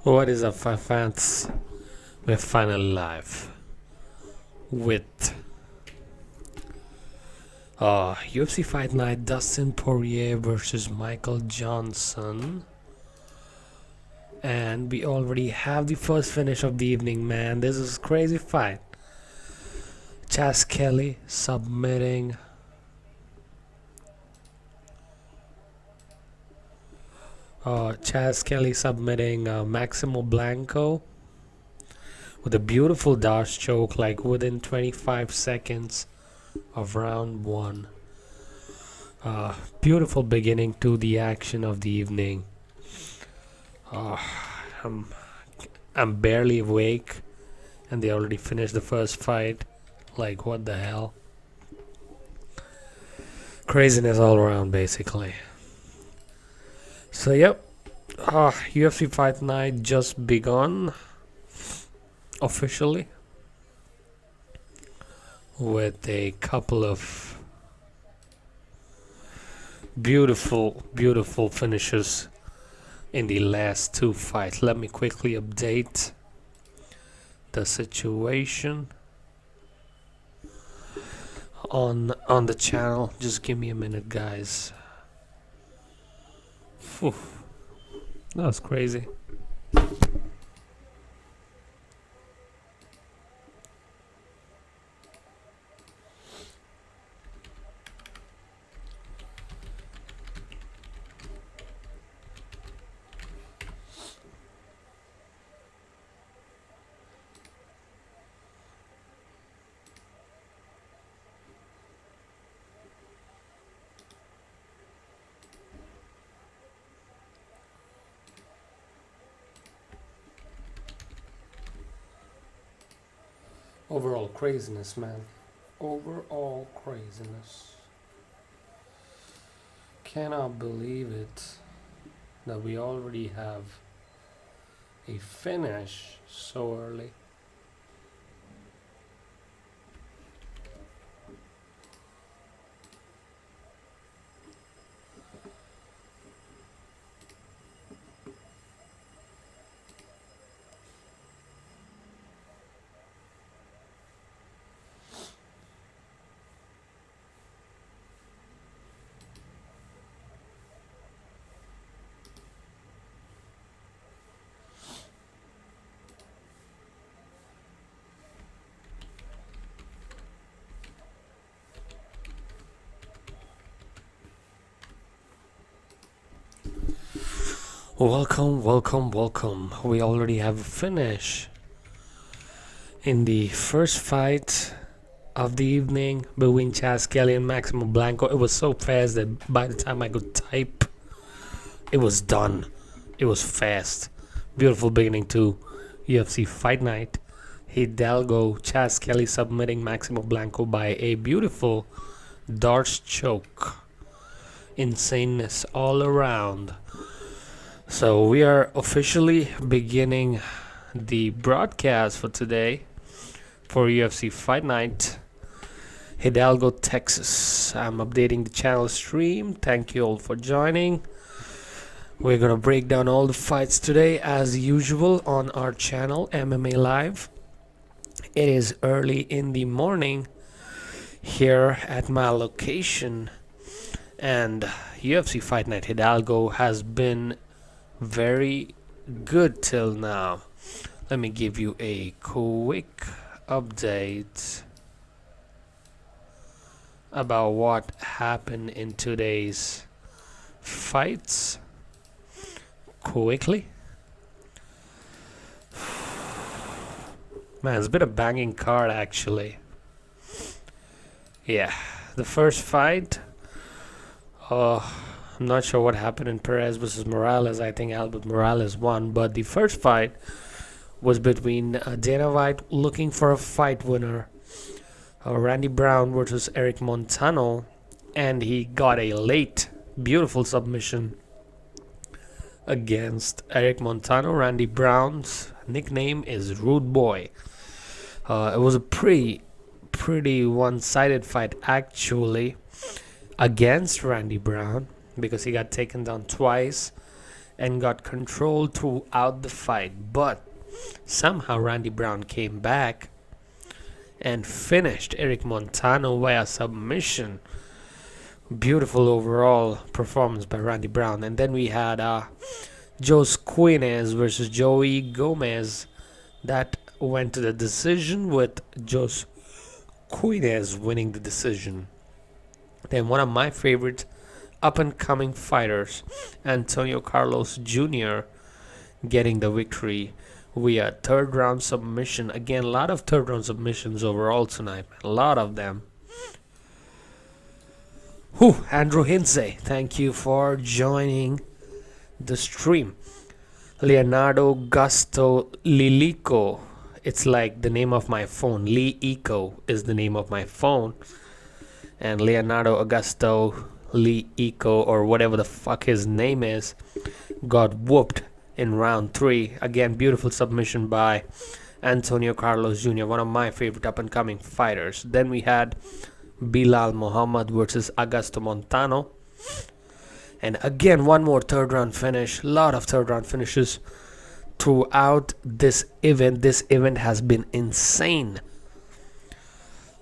What is up, five fans? We're finally live with UFC Fight Night Dustin Porier versus Michael Johnson. And we already have the first finish of the evening, man. This is a crazy fight. Skelly submitting Skelly submitting Maximo Blanco with a beautiful dodge choke, like within 25 seconds of round one. Beautiful beginning to the action of the evening. I'm barely awake, and they already finished the first fight. Like, what the hell? Craziness all around, basically. So, yep. UFC Fight Night just begun officially with a couple of beautiful finishes in the last two fights. Let me quickly update the situation on the channel. Just give me a minute, guys. Whew. That was crazy. Overall craziness, man. Overall craziness. Cannot believe it that we already have a finish so early. Welcome. We already have a finish in the first fight of the evening between Skelly and Maximo Blanco. It was so fast that by the time I could type, it was done. It was fast. Beautiful beginning to UFC Fight Night Hidalgo. Skelly submitting Maximo Blanco by a beautiful dart choke. Insaneness all around. So we are officially beginning the broadcast for today for UFC Fight Night Hidalgo, Texas. I'm updating the channel stream. Thank you all for joining. We're gonna break down all the fights today as usual on our channel MMA Live. It is early in the morning here at my location, and UFC Fight Night Hidalgo has been very good till now. Let me give you a quick update about what happened in today's fights quickly. Man, it's been a banging card actually. Yeah, the first fight, I'm not sure what happened in Perez versus Morales. I think Albert Morales won. But the first fight was between Dana White looking for a fight winner, Randy Brown versus Eric Montano. And he got a late, beautiful submission against Eric Montano. Randy Brown's nickname is Rude Boy. It was a pretty one-sided fight, actually, against Randy Brown, because he got taken down twice and got control throughout the fight. But somehow Randy Brown came back and finished Eric Montano via submission. Beautiful overall performance by Randy Brown. And then we had Jos Quinez versus Joey Gomez. That went to the decision with Jos Quinez winning the decision. Then one of my favorite up-and-coming fighters, Antonio Carlos Jr., getting the victory via third-round submission. Again, a lot of third-round submissions overall tonight. A lot of them. Andrew Hintze, thank you for joining the stream. Leonardo Gusto Lilico. It's like the name of my phone. Lee Eco is the name of my phone. And Leonardo Augusto Lee Eco, or whatever the fuck his name is, got whooped in round 3. Again, beautiful submission by Antonio Carlos Jr., one of my favorite up-and-coming fighters. Then we had Bilal Muhammad versus Augusto Montano. And again, one more third-round finish. A lot of third-round finishes throughout this event. This event has been insane.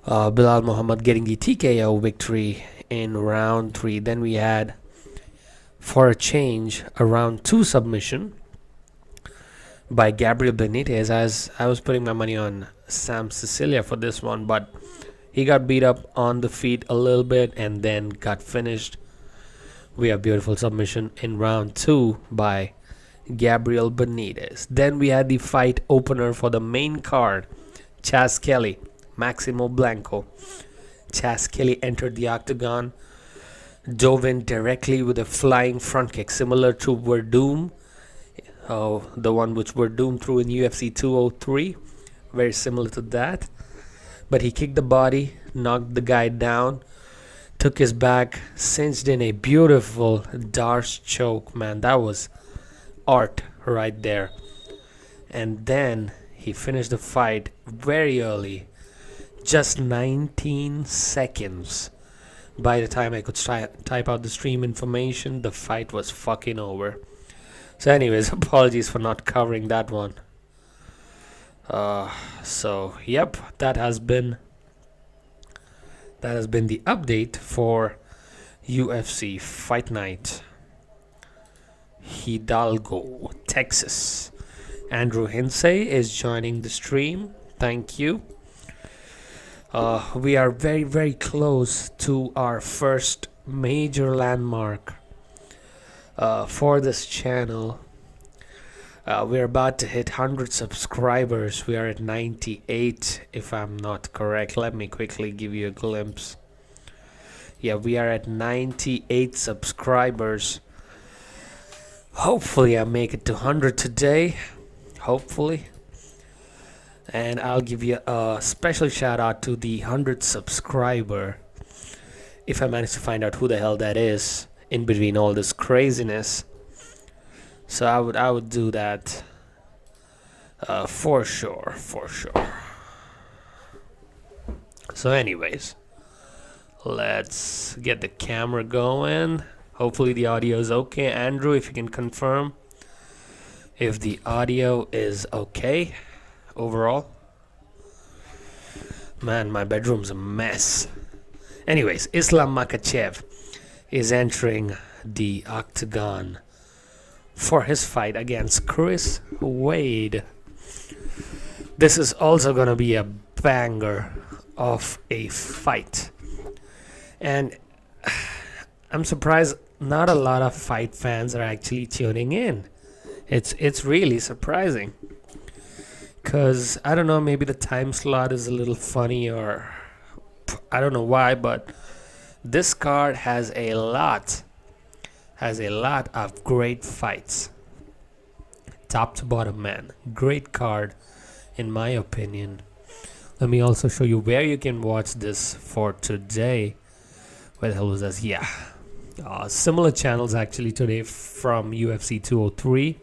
Bilal Muhammad getting the TKO victory in round 3. Then we had, for a change, a round 2 submission by Gabriel Benitez, as I was putting my money on Sam Sicilia for this one, but he got beat up on the feet a little bit and then got finished. We have beautiful submission in round 2 by Gabriel Benitez. Then we had the fight opener for the main card, Chas Skelly, Maximo Blanco. Chas Skelly entered the octagon, dove in directly with a flying front kick, similar to Verdum, the one which Verdum threw in UFC 203, very similar to that. But he kicked the body, knocked the guy down, took his back, cinched in a beautiful Darce choke. Man, that was art right there. And then he finished the fight very early, just 19 seconds. By the time I could type out the stream information, the fight was fucking over. So anyways, apologies for not covering that one. So yep, that has been the update for UFC Fight Night Hidalgo, Texas. Andrew Hintze is joining the stream. Thank you. We are very, very close to our first major landmark for this channel. We're about to hit 100 subscribers. We are at 98, if I'm not correct. Let me quickly give you a glimpse. Yeah, we are at 98 subscribers. Hopefully I make it to 100 today. Hopefully. And I'll give you a special shout out to the 100 subscriber, if I manage to find out who the hell that is in between all this craziness. So I would do that for sure. So anyways, let's get the camera going. Hopefully the audio is okay. Andrew, if you can confirm if the audio is okay overall. Man, my bedroom's a mess. Anyways, Islam Makhachev is entering the octagon for his fight against Chris Wade. This is also gonna be a banger of a fight, and I'm surprised not a lot of fight fans are actually tuning in. It's really surprising, because I don't know, maybe the time slot is a little funny, or I don't know why, but this card has a lot of great fights, top to bottom, man. Great card in my opinion. Let me also show you where you can watch this for today. Where the hell was this? Yeah, similar channels actually today from UFC 203.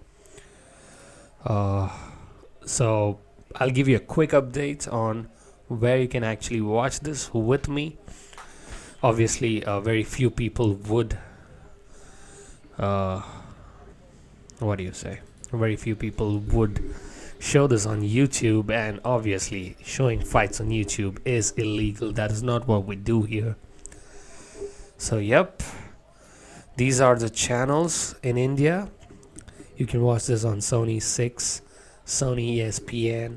So I'll give you a quick update on where you can actually watch this with me. Obviously very few people would What do you say? Very few people would show this on YouTube, and obviously showing fights on YouTube is illegal. That is not what we do here. So yep, these are the channels in India. You can watch this on Sony 6, Sony ESPN,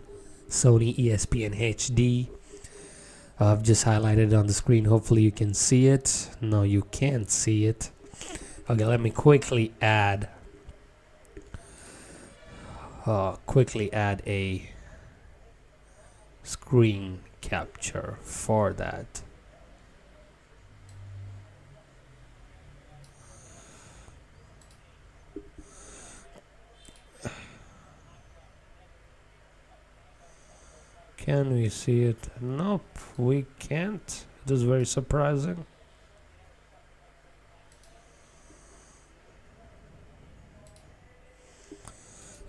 Sony ESPN HD. I've just highlighted it on the screen. Hopefully you can see it. No, you can't see it. Okay, let me quickly add a screen capture for that. Can we see it? Nope, we can't. It is very surprising.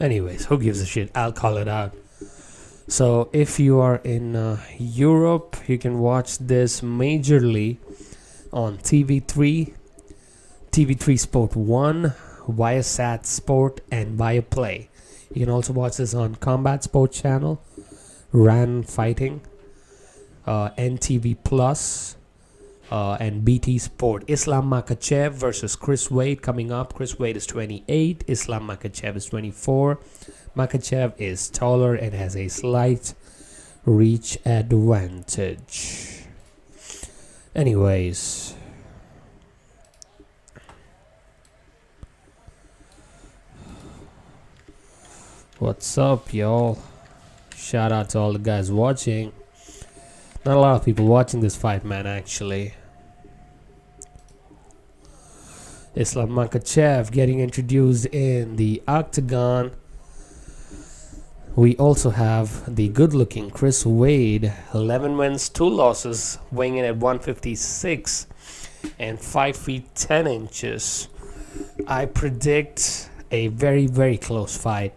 Anyways, who gives a shit? I'll call it out. So if you are in Europe, you can watch this majorly on TV3, TV3 Sport 1, Viasat Sport, and Viaplay. You can also watch this on Combat Sport channel, Roan Fighting, NTV Plus, and BT Sport. Islam Makhachev versus Chris Wade coming up. Chris Wade is 28. Islam Makhachev is 24. Makhachev is taller and has a slight reach advantage. Anyways, what's up, y'all? Shout out to all the guys watching. Not a lot of people watching this fight, man, actually. Islam Makhachev getting introduced in the octagon. We also have the good-looking Chris Wade, 11 wins, 2 losses, weighing in at 156 and 5 feet 10 inches. I predict a very, very close fight.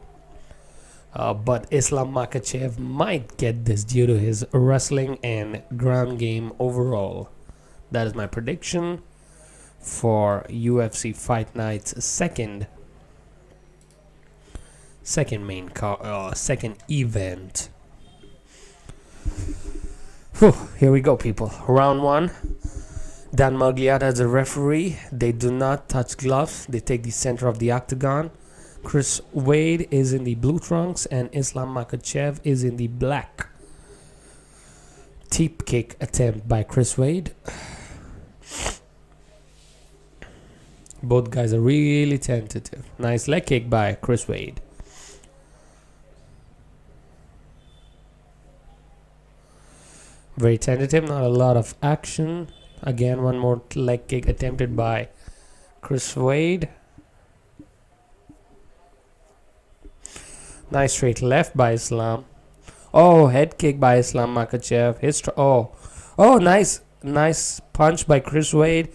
But Islam Makhachev might get this due to his wrestling and ground game overall. That is my prediction for UFC Fight Night's second event. Whew, here we go, people. Round 1. Dan Magliata as a referee. They do not touch gloves. They take the center of the octagon. Chris Wade is in the blue trunks and Islam Makhachev is in the black. Teep kick attempt by Chris Wade. Both guys are really tentative. Nice leg kick by Chris Wade. Very tentative, not a lot of action. Again, one more leg kick attempted by Chris Wade. Nice straight left by Islam. Oh, head kick by Islam Makhachev. Nice punch by Chris Wade.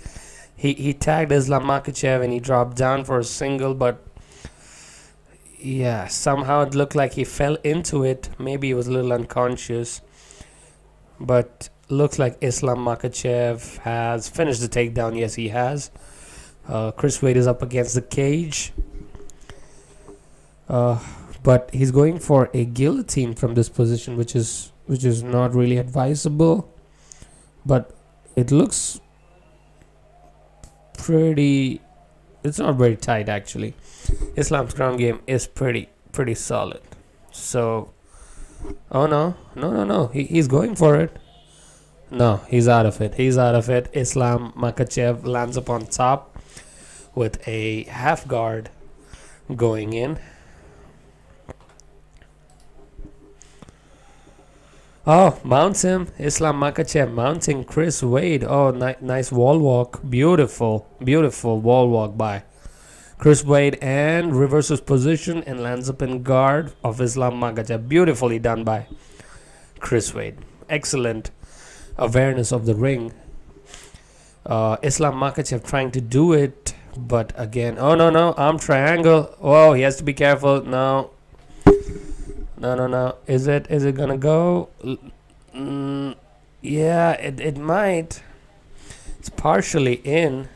He tagged Islam Makhachev and he dropped down for a single, but yeah, somehow it looked like he fell into it. Maybe he was a little unconscious, but looks like Islam Makhachev has finished the takedown. Yes, he has. Chris Wade is up against the cage. But he's going for a guillotine from this position, which is not really advisable. But it looks pretty. It's not very tight, actually. Islam's ground game is pretty solid. So, oh no, he's going for it. No, he's out of it. Islam Makhachev lands up on top with a half guard going in. Oh, mounts him. Islam Makhachev mounting Chris Wade. Oh, nice wall walk. Beautiful wall walk by Chris Wade, and reverses position and lands up in guard of Islam Makhachev. Beautifully done by Chris Wade. Excellent awareness of the ring. Islam Makhachev trying to do it, but again, oh no, arm triangle. Oh, he has to be careful. No. Is it gonna go? Yeah, it might. It's partially in.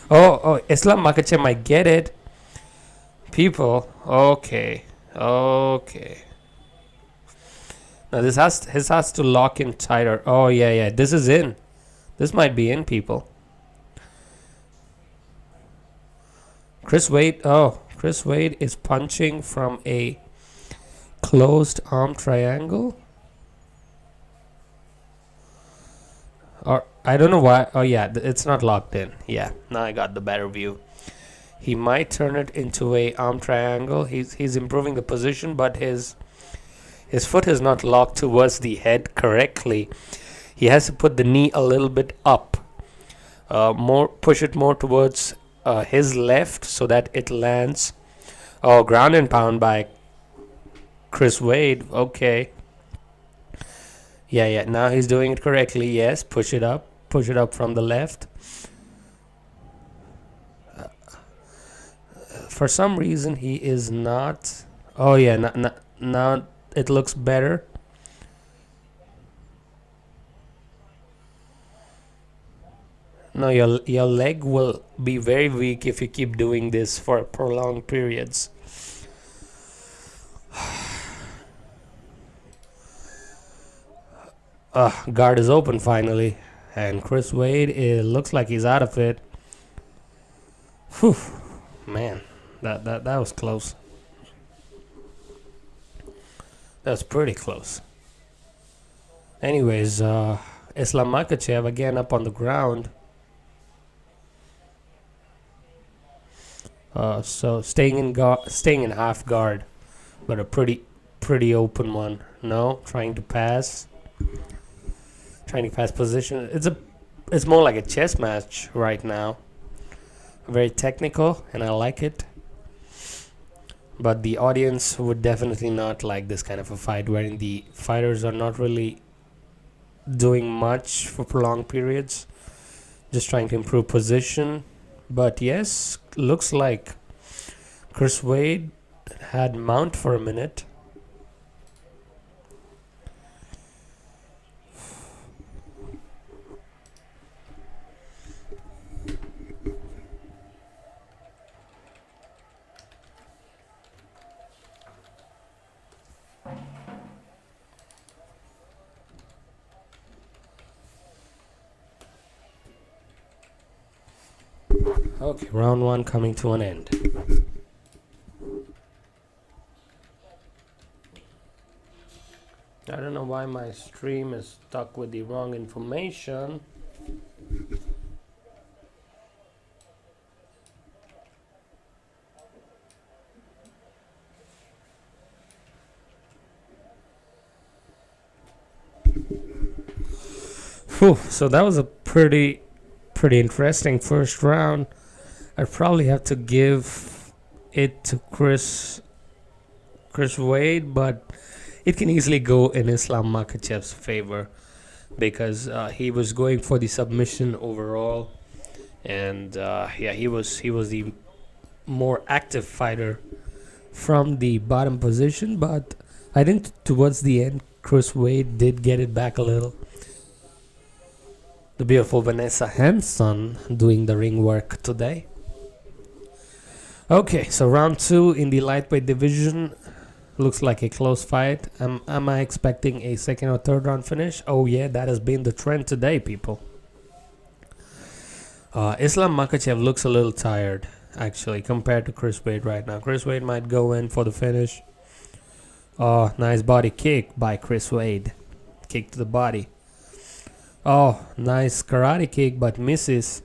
Oh, Islam Makhachev might get it. People, okay, okay. Now this has to lock in tighter. Oh yeah, yeah. This is in. This might be in, people. Chris Wade. Oh, Chris Wade is punching from a closed arm triangle. Or I don't know why. Oh yeah, it's not locked in. Yeah, now I got the better view. He might turn it into a arm triangle. He's improving the position, but his foot is not locked towards the head correctly. He has to put the knee a little bit up, push it more towards his left so that it lands. Oh, ground and pound by Chris Wade. Okay. Yeah, yeah. Now he's doing it correctly. Yes, push it up from the left. For some reason, he is not. Oh yeah, now it looks better. No, your leg will be very weak if you keep doing this for prolonged periods. Guard is open finally, and Chris Wade, it looks like he's out of it. Whew, man, that was close. That's pretty close. Anyways, Islam Makhachev again up on the ground. So staying in half guard, but a pretty open one. No, trying to pass position. It's more like a chess match right now. Very technical, and I like it. But the audience would definitely not like this kind of a fight, wherein the fighters are not really doing much for prolonged periods, just trying to improve position. But yes, looks like Chris Wade had mount for a minute. Okay, round one coming to an end. I don't know why my stream is stuck with the wrong information. Whew, so that was a pretty interesting first round. I'd probably have to give it to Chris Wade, but it can easily go in Islam Makhachev's favor because he was going for the submission overall, and yeah, he was the more active fighter from the bottom position. But I think towards the end, Chris Wade did get it back a little. The beautiful Vanessa Hanson doing the ring work today. Okay, so round two in the lightweight division. Looks like a close fight. Am I expecting a second or third round finish? Oh yeah, that has been the trend today, people. Islam Makhachev looks a little tired, actually, compared to Chris Wade right now. Chris Wade might go in for the finish. Oh, nice body kick by Chris Wade. Kick to the body. Oh, nice karate kick, but misses.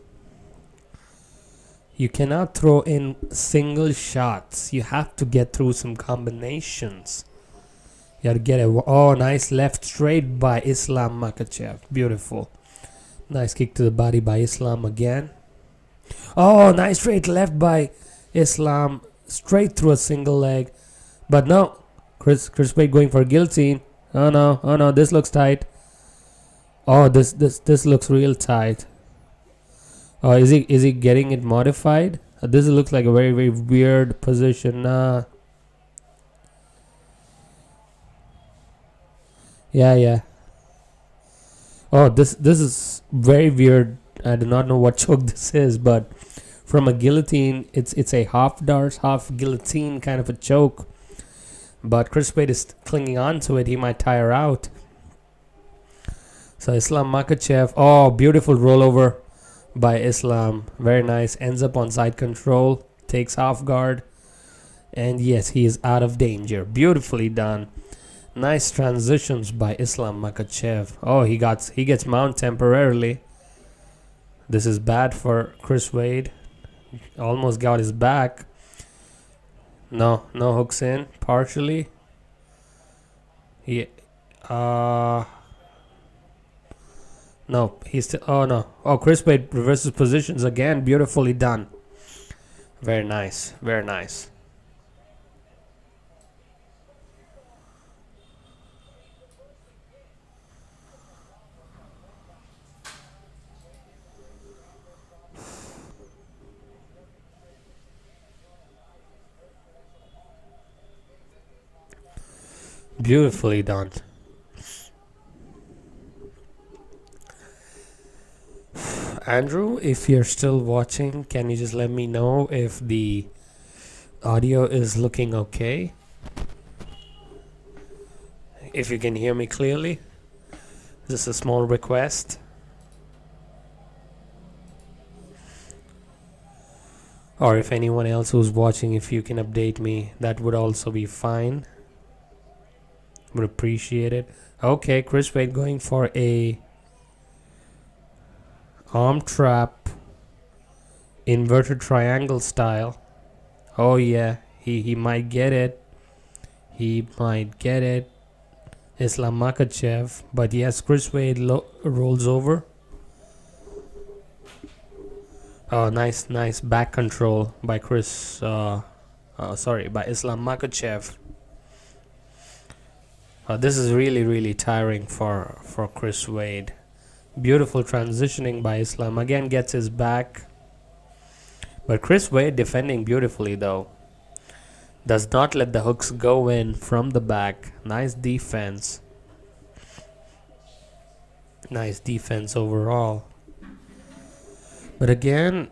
You cannot throw in single shots. You have to get through some combinations. You have to get a nice left straight by Islam Makhachev. Beautiful. Nice kick to the body by Islam again. Oh, nice straight left by Islam. Straight through a single leg. But no. Chris Wade going for a guillotine. Oh no, this looks tight. Oh, this looks real tight. Oh, is he getting it modified? This looks like a very, very weird position. Yeah. Oh, this is very weird. I do not know what choke this is, but from a guillotine. It's a half dart, half guillotine kind of a choke. But Chris Wade is clinging on to it. He might tire out. So Islam Makhachev. Oh, beautiful rollover by Islam. Very nice. Ends up on side control. Takes off guard. And yes, he is out of danger. Beautifully done. Nice transitions by Islam Makhachev. Oh, he gets mount temporarily. This is bad for Chris Wade. Almost got his back. No hooks in. Partially. No, he's still. Oh no. Oh, Chris Wade reverses positions again. Beautifully done. Very nice. Very nice. Beautifully done. Andrew, if you're still watching, can you just let me know if the audio is looking okay? If you can hear me clearly? Just a small request. Or if anyone else who's watching, if you can update me, that would also be fine. Would appreciate it. Okay, Chris Wade going for a arm trap, inverted triangle style. Oh yeah, he might get it. He might get it. Islam Makhachev. But yes, Chris Wade rolls over. Oh, nice back control by by Islam Makhachev. This is really tiring for Chris Wade. Beautiful transitioning by Islam. Again gets his back. But Chris Wade defending beautifully though. Does not let the hooks go in from the back. Nice defense. Nice defense overall. But again,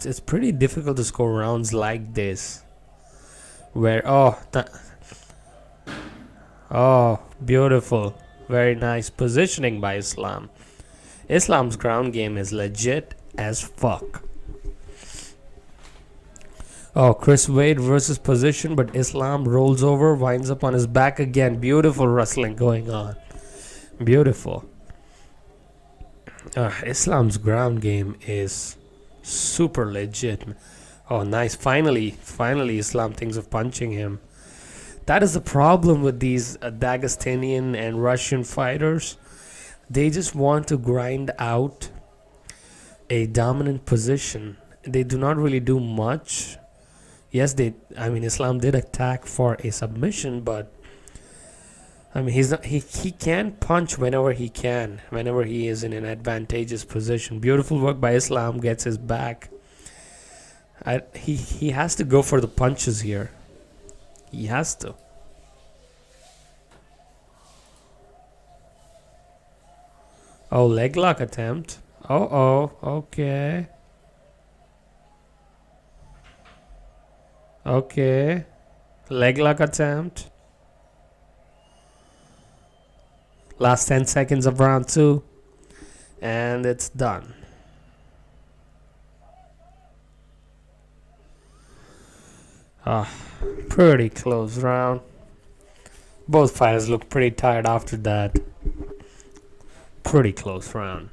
it's pretty difficult to score rounds like this. Where, beautiful. Very nice positioning by Islam. Islam's ground game is legit as fuck. Oh, Chris Wade versus position, but Islam rolls over, winds up on his back again. Beautiful wrestling going on. Beautiful. Islam's ground game is super legit. Oh, nice. Finally, Islam thinks of punching him. That is the problem with these Dagestanian and Russian fighters. They just want to grind out a dominant position. They do not really do much. Yes, Islam did attack for a submission, but he can punch whenever he can, whenever he is in an advantageous position. Beautiful work by Islam, gets his back. He has to go for the punches here. He has to. Oh, leg lock attempt. Okay. Okay. Leg lock attempt. Last 10 seconds of round 2. And it's done. Pretty close round. Both fighters look pretty tired after that. Pretty close round.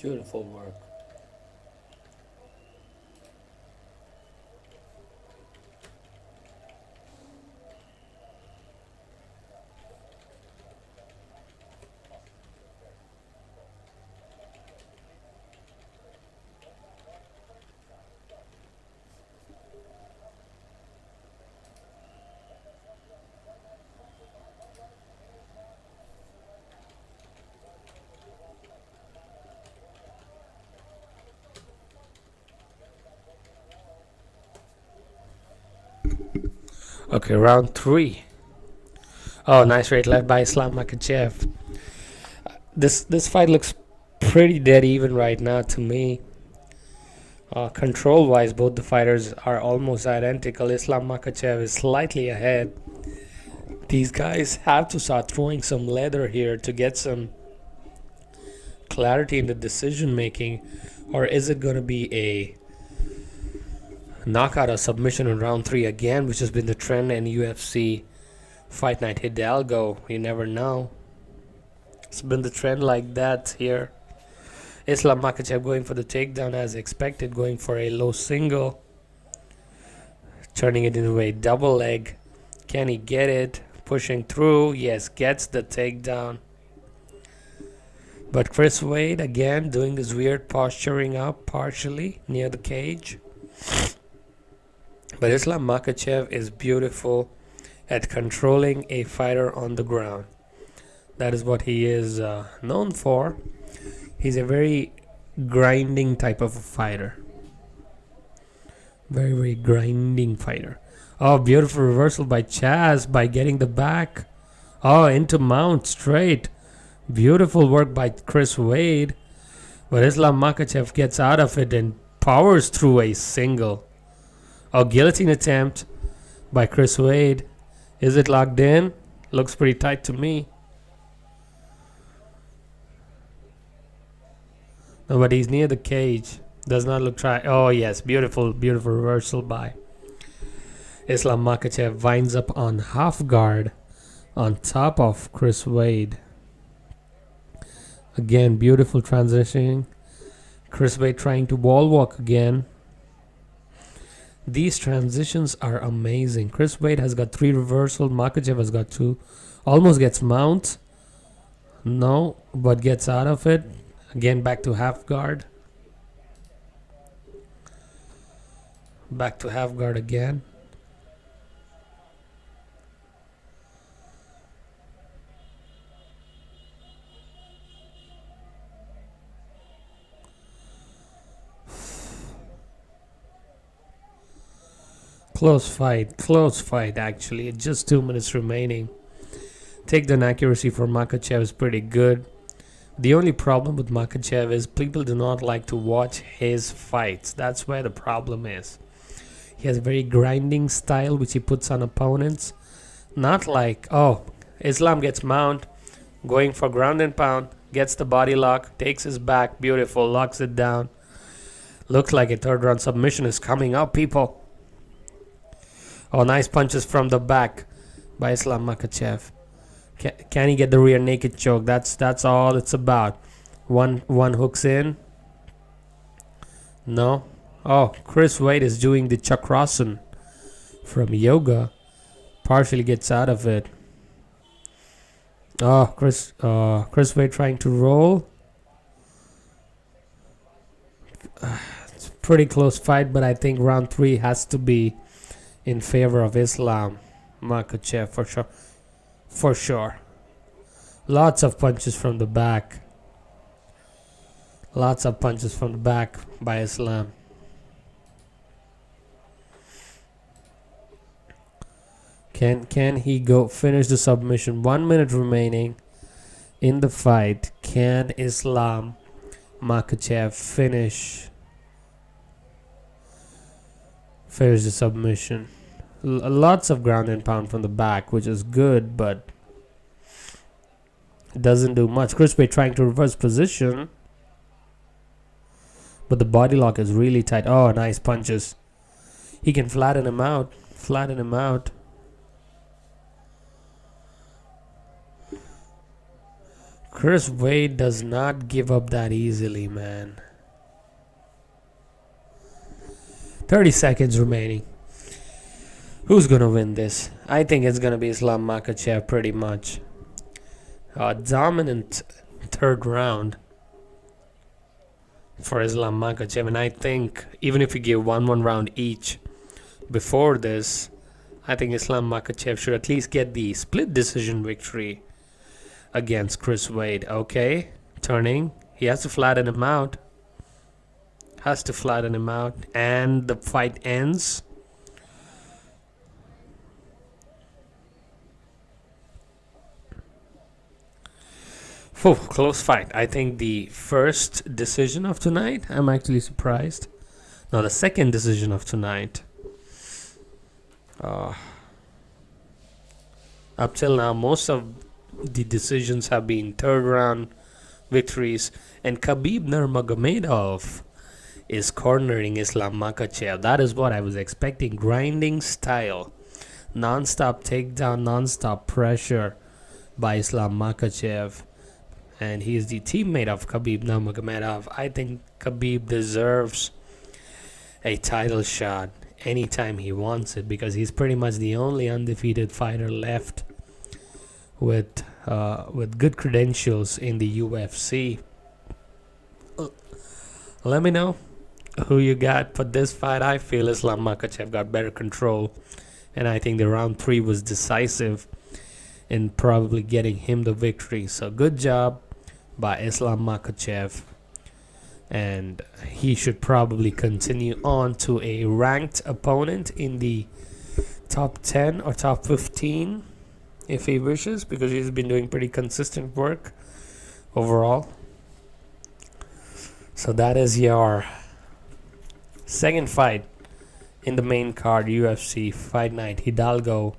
Beautiful work. Okay, round 3. Oh, nice right left by Islam Makhachev. This fight looks pretty dead even right now to me. Control wise, both the fighters are almost identical. Islam Makhachev is slightly ahead. These guys have to start throwing some leather here to get some clarity in the decision making, or is it going to be a knockout or submission in round 3 again, which has been the trend in UFC Fight Night Hidalgo? You never know. It's been the trend like that here. Islam Makhachev going for the takedown as expected, going for a low single, turning it into a double leg. Can he get it? Pushing through. Yes, gets the takedown. But Chris Wade again doing this weird posturing up partially near the cage. But Islam Makhachev is beautiful at controlling a fighter on the ground. That is what he is known for. He's a very grinding type of a fighter. Very, very grinding fighter. Oh, beautiful reversal by Chaz by getting the back. Oh, into mount straight. Beautiful work by Chris Wade. But Islam Makhachev gets out of it and powers through a single. Oh, guillotine attempt by Chris Wade. Is it locked in? Looks pretty tight to me. No, but he's near the cage. Does not look try. Oh, yes. Beautiful, beautiful reversal by Islam Makhachev. Winds up on half guard on top of Chris Wade. Again, beautiful transitioning. Chris Wade trying to wall walk again. These transitions are amazing. Chris Wade has got 3 reversals. Makhachev has got 2. Almost gets mount. No, but gets out of it. Again, back to half guard. Back to half guard again. Close fight actually. Just 2 minutes remaining. Takedown accuracy for Makhachev is pretty good. The only problem with Makhachev is people do not like to watch his fights. That's where the problem is. He has a very grinding style which he puts on opponents. Not like, oh, Islam gets mount, going for ground and pound, gets the body lock, takes his back, beautiful, locks it down. Looks like a 3rd round submission is coming up, people. Oh, nice punches from the back by Islam Makhachev. Can he get the rear naked choke? That's all it's about. One hooks in. No. Oh, Chris Wade is doing the chakrasan from yoga. Partially gets out of it. Oh, Chris Wade trying to roll. It's a pretty close fight, but I think round 3 has to be in favor of Islam Makhachev for sure. For sure. Lots of punches from the back. Lots of punches from the back by Islam. Can he go finish the submission? 1 minute remaining in the fight. Can Islam Makhachev finish the submission? Lots of ground and pound from the back, which is good, but it doesn't do much. Chris Wade trying to reverse position, but the body lock is really tight. Oh, nice punches. He can flatten him out. Flatten him out. Chris Wade does not give up that easily, man. 30 seconds remaining. Who's gonna win this? I think it's gonna be Islam Makhachev pretty much. Dominant 3rd round for Islam Makhachev, and I think even if we give one round each before this, I think Islam Makhachev should at least get the split decision victory against Chris Wade. Okay, turning. He has to flatten him out. And the fight ends. Oh, close fight. I think the first decision of tonight, I'm actually surprised. Now, the second decision of tonight. Uh, Up till now, most of the decisions have been third round victories, and Khabib Nurmagomedov is cornering Islam Makhachev. That is what I was expecting. Grinding style, non-stop takedown, non-stop pressure by Islam Makhachev, and he is the teammate of Khabib Nurmagomedov. I think Khabib deserves a title shot anytime he wants it, because he's pretty much the only undefeated fighter left with good credentials in the UFC. Let me know who you got for this fight. I feel Islam Makhachev got better control, and I think the round 3 was decisive in probably getting him the victory. So good job by Islam Makhachev, and he should probably continue on to a ranked opponent in the top 10 or top 15 if he wishes, because he's been doing pretty consistent work overall. So that is your second fight in the main card, UFC Fight Night Hidalgo,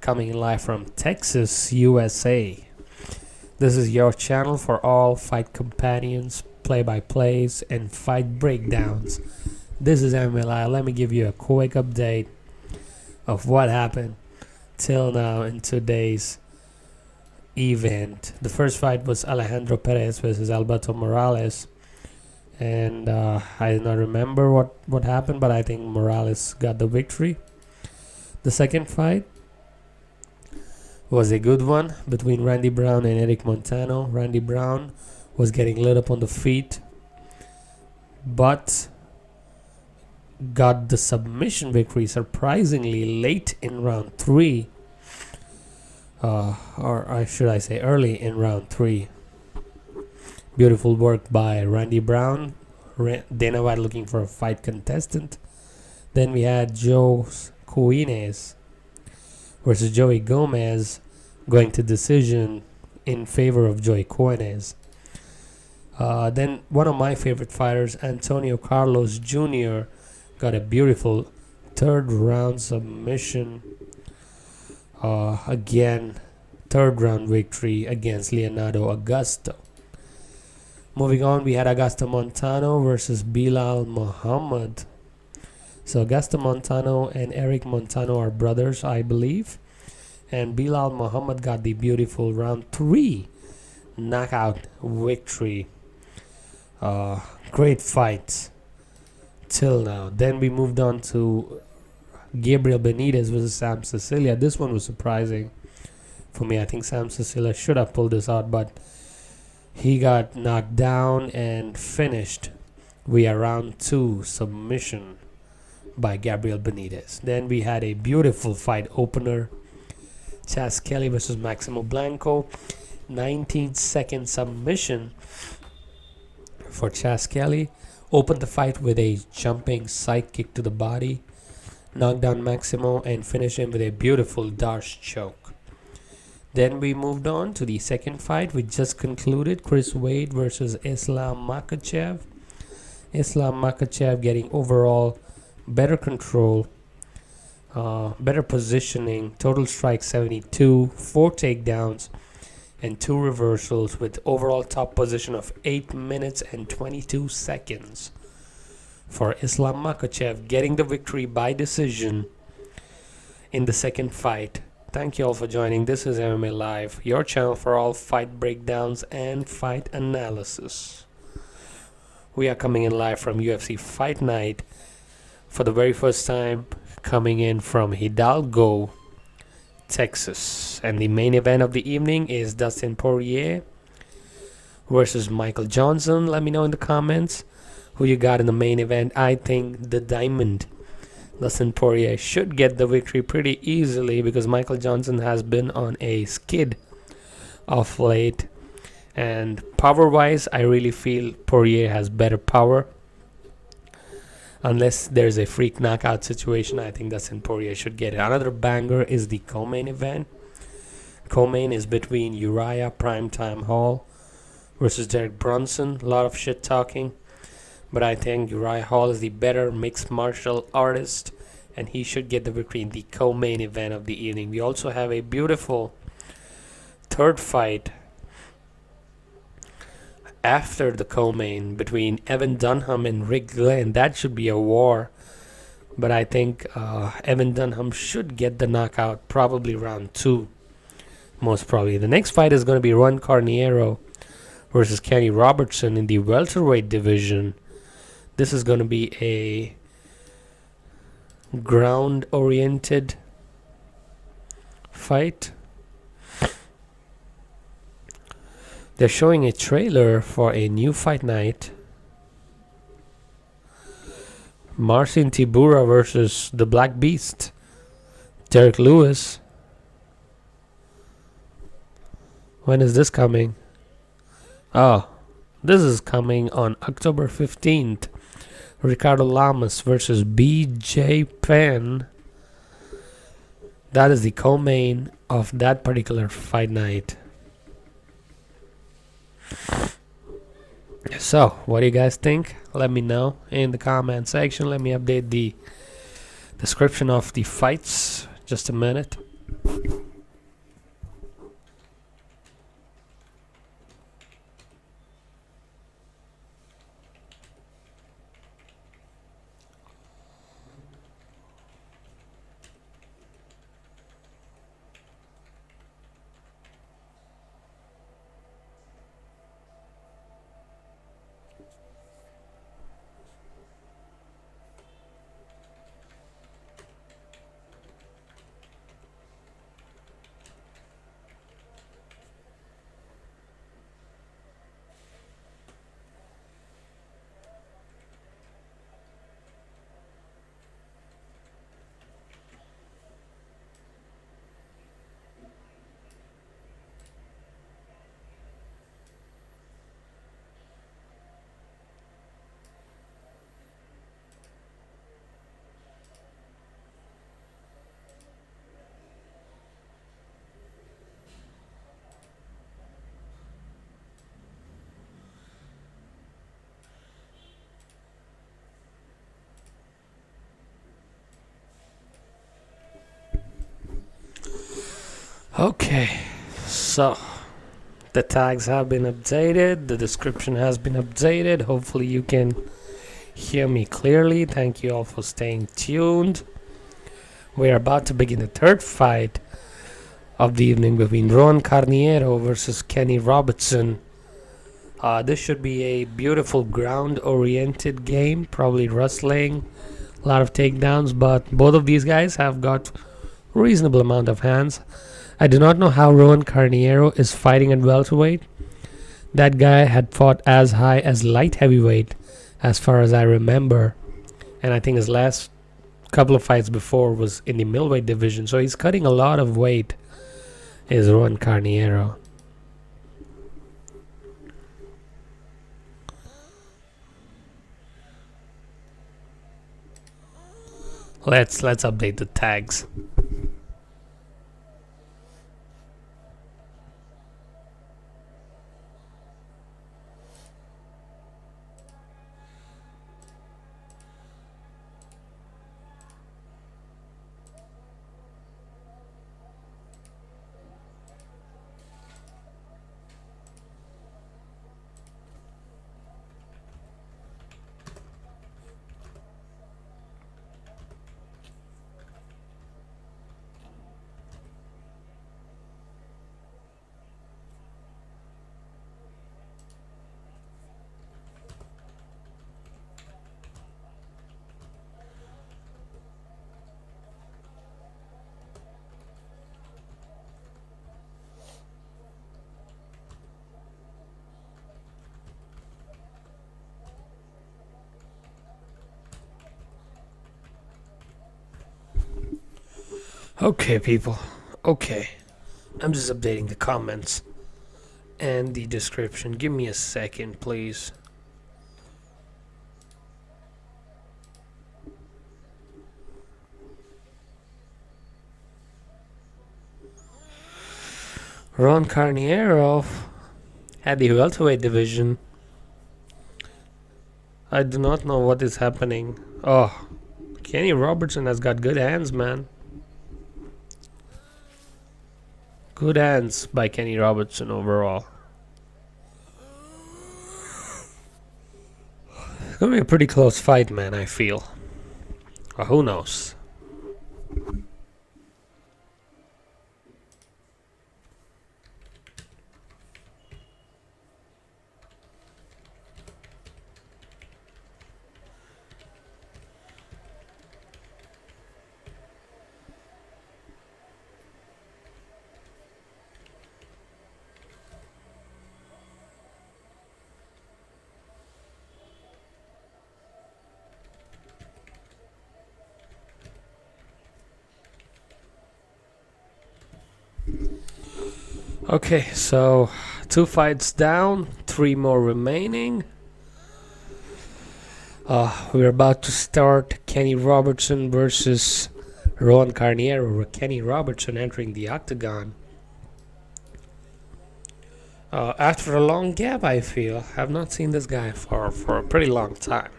coming live from Texas, USA. This is your channel for all fight companions, play-by-plays, and fight breakdowns. This is MMA. Let me give you a quick update of what happened till now in today's event. The first fight was Alejandro Perez versus Alberto Morales, and I do not remember what happened, but I think Morales got the victory. The second fight was a good one between Randy Brown and Eric Montano. Randy Brown was getting lit up on the feet, but got the submission victory surprisingly late in round 3, or should I say early in round 3. Beautiful work by Randy Brown. Dana White looking for a fight contestant. Then we had Joe Coines versus Joey Gomez, going to decision in favor of Joey Coines. Then one of my favorite fighters, Antonio Carlos Jr., got a beautiful third round submission. Again, third round victory against Leonardo Augusto. Moving on, we had Augusto Montano versus Bilal Muhammad. So Augusto Montano and Eric Montano are brothers, I believe. And Bilal Muhammad got the beautiful round 3 knockout victory. Great fight till now. Then we moved on to Gabriel Benitez versus Sam Sicilia. This one was surprising for me. I think Sam Sicilia should have pulled this out, but he got knocked down and finished via round 2 submission by Gabriel Benitez. Then we had a beautiful fight opener, Chas Skelly versus Maximo Blanco. 19-second submission for Chas Skelly. Opened the fight with a jumping side kick to the body, knocked down Maximo, and finished him with a beautiful Darce choke. Then we moved on to the second fight. We just concluded, Chris Wade versus Islam Makhachev. Islam Makhachev getting overall better control, better positioning, total strike 72, 4 takedowns, and 2 reversals, with overall top position of 8 minutes and 22 seconds for Islam Makhachev, getting the victory by decision in the second fight. Thank you all for joining. This is MMA Live, your channel for all fight breakdowns and fight analysis. We are coming in live from UFC Fight Night for the very first time, coming in from Hidalgo, Texas. And the main event of the evening is Dustin Poirier versus Michael Johnson. Let me know in the comments who you got in the main event. I think the Diamond, Dustin Poirier, should get the victory pretty easily, because Michael Johnson has been on a skid of late. And power-wise, I really feel Poirier has better power. Unless there's a freak knockout situation, I think Dustin Poirier should get it. Another banger is the co-main event. Co-main is between Uriah Primetime Hall versus Derek Brunson. A lot of shit talking. But I think Uriah Hall is the better mixed martial artist, and he should get the victory in the co-main event of the evening. We also have a beautiful third fight after the co-main between Evan Dunham and Rick Glenn. That should be a war. But I think Evan Dunham should get the knockout, probably round 2, most probably. The next fight is going to be Roan Carneiro versus Kenny Robertson in the welterweight division. This is going to be a ground-oriented fight. They're showing a trailer for a new fight night. Marcin Tibura versus the Black Beast, Derek Lewis. When is this coming? Oh, this is coming on October 15th. Ricardo Lamas versus BJ Penn. That is the co-main of that particular fight night. So, what do you guys think? Let me know in the comment section. Let me update the description of the fights. Just a minute. Okay, so the tags have been updated, the description has been updated. Hopefully you can hear me clearly. Thank you all for staying tuned. We're about to begin the third fight of the evening between Ronan Carneiro versus Kenny Robertson. This should be a beautiful ground-oriented game, probably wrestling, a lot of takedowns, but both of these guys have got reasonable amount of hands. I do not know how Roan Carneiro is fighting at welterweight. That guy had fought as high as light heavyweight, as far as I remember. And I think his last couple of fights before was in the middleweight division. So he's cutting a lot of weight, is Roan Carneiro. Let's update the tags. Okay, people. Okay. I'm just updating the comments and the description. Give me a second, please. Roan Carneiro At the welterweight division, I do not know what is happening. Oh, Kenny Robertson has got good hands, man. Good hands by Kenny Robertson overall. It's gonna be a pretty close fight, man, I feel. Or who knows? Okay, so 2 fights down, 3 more remaining. We're about to start Kenny Robertson versus Roan Carneiro. Kenny Robertson entering the octagon. After a long gap, I feel. I've not seen this guy for a pretty long time.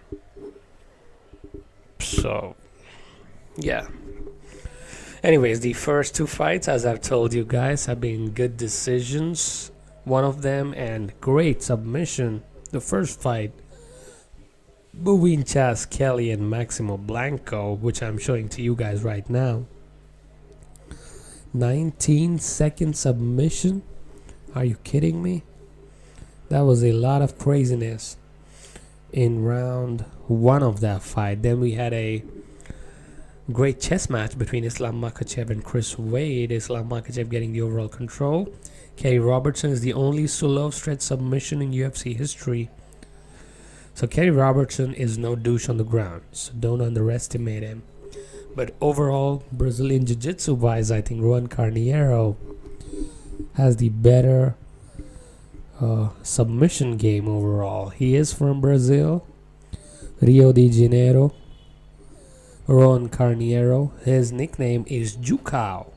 So, yeah. Anyways, the first 2 fights, as I've told you guys, have been good decisions. One of them, and great submission. The first fight between Skelly and Maximo Blanco, which I'm showing to you guys right now. 19-second submission? Are you kidding me? That was a lot of craziness in round 1 of that fight. Then we had a great chess match between Islam Makhachev and Chris Wade. Islam Makhachev getting the overall control. Kenny Robertson is the only solo stretch submission in UFC history. So Kenny Robertson is no douche on the ground, so don't underestimate him. But overall, Brazilian Jiu-Jitsu wise, I think Ronan Carneiro has the better submission game overall. He is from Brazil, Rio de Janeiro. Roan Carneiro. His nickname is Jucao.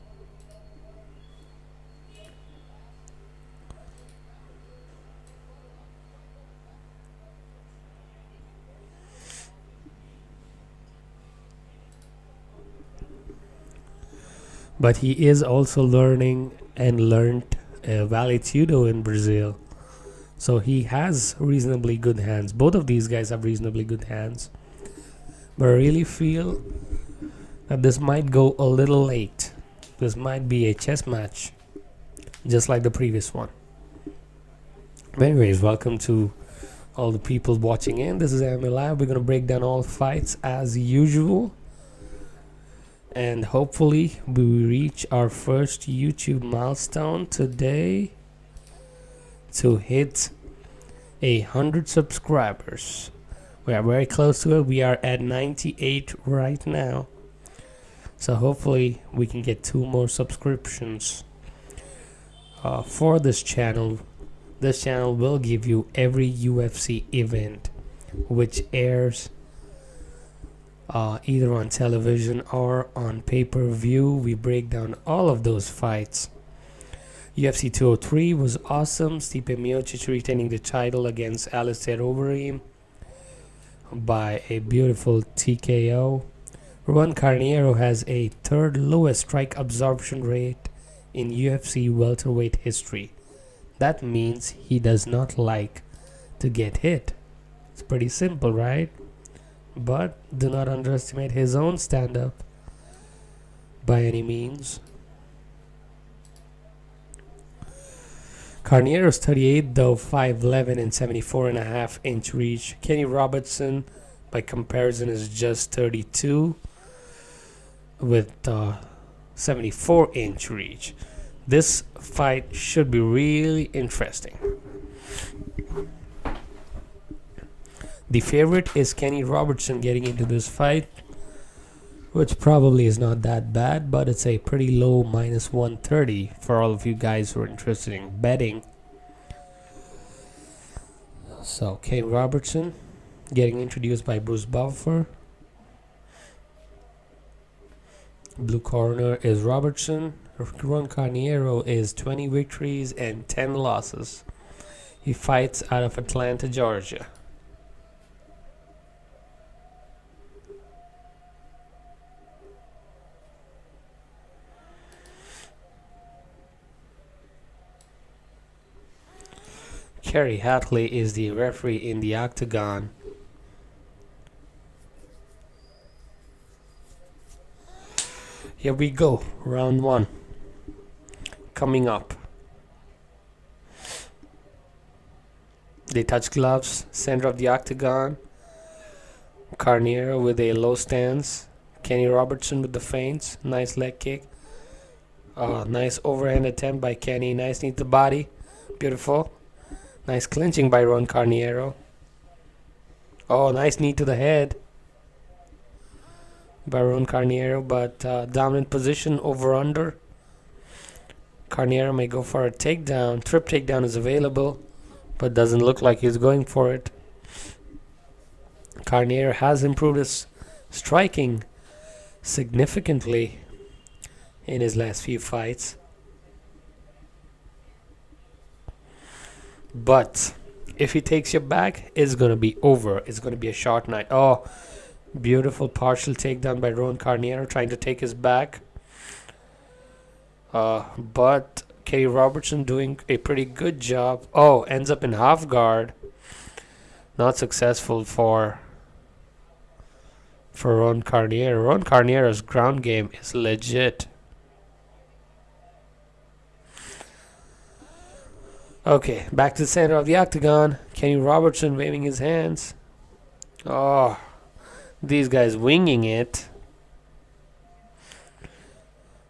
But he is also learning and learned Vale Tudo in Brazil. So he has reasonably good hands. Both of these guys have reasonably good hands. But I really feel that this might go a little late. This might be a chess match, just like the previous one. But anyways, welcome to all the people watching in. This is MMA Live. We're going to break down all fights as usual. And hopefully we reach our first YouTube milestone today to hit 100 subscribers. We are very close to it. We are at 98 right now. So hopefully we can get 2 more subscriptions for this channel. This channel will give you every UFC event which airs either on television or on pay-per-view. We break down all of those fights. UFC 203 was awesome. Stipe Miocic retaining the title against Alistair Overeem by a beautiful TKO. Ronan Carneiro has a 3rd lowest strike absorption rate in UFC welterweight history. That means he does not like to get hit. It's pretty simple, right? But do not underestimate his own stand-up by any means. Carneiro's 38, though 5'11" and 74.5-inch reach. Kenny Robertson, by comparison, is just 32 with 74-inch reach. This fight should be really interesting. The favorite is Kenny Robertson getting into this fight, which probably is not that bad, but it's a pretty low -130 for all of you guys who are interested in betting. So Kenny Robertson getting introduced by Bruce Buffer. Blue corner is Robertson. Ronan Carneiro is 20 victories and 10 losses. He fights out of Atlanta, Georgia. Kerry Hatley is the referee in the octagon. Here we go, round 1 coming up. They touch gloves, center of the octagon. Carneiro with a low stance. Kenny Robertson with the feints. Nice leg kick. Nice overhand attempt by Kenny. Nice knee to the body. Beautiful. Nice clinching by Ron Carneiro. Oh, nice knee to the head by Ron Carneiro, but dominant position over under. Carneiro may go for a takedown. Trip takedown is available, but doesn't look like he's going for it. Carneiro has improved his striking significantly in his last few fights. But if he takes you back, it's going to be over. It's going to be a short night. Oh, beautiful partial takedown by Roan Carneiro trying to take his back. But Kenny Robertson doing a pretty good job. Oh, ends up in half guard. Not successful for Ron Carneiro. Ron Carneiro's ground game is legit. Okay, back to the center of the octagon. Kenny Robertson waving his hands. Oh, these guys winging it.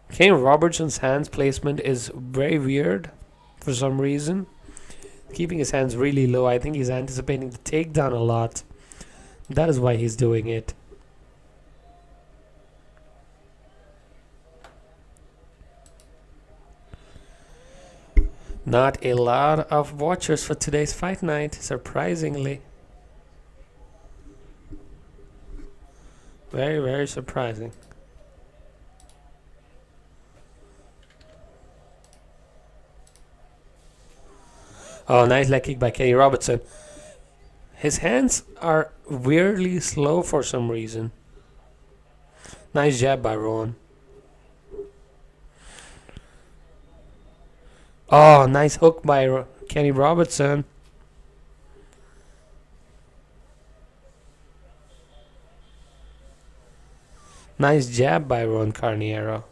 Kenny Robertson's hands placement is very weird for some reason. Keeping his hands really low. I think he's anticipating the takedown a lot. That is why he's doing it. Not a lot of watchers for today's fight night, surprisingly. Very, very surprising. Oh, nice leg kick by Kenny Robertson. His hands are weirdly slow for some reason. Nice jab by Ronan. Oh, nice hook by Kenny Robertson. Nice jab by Ron Carneiro.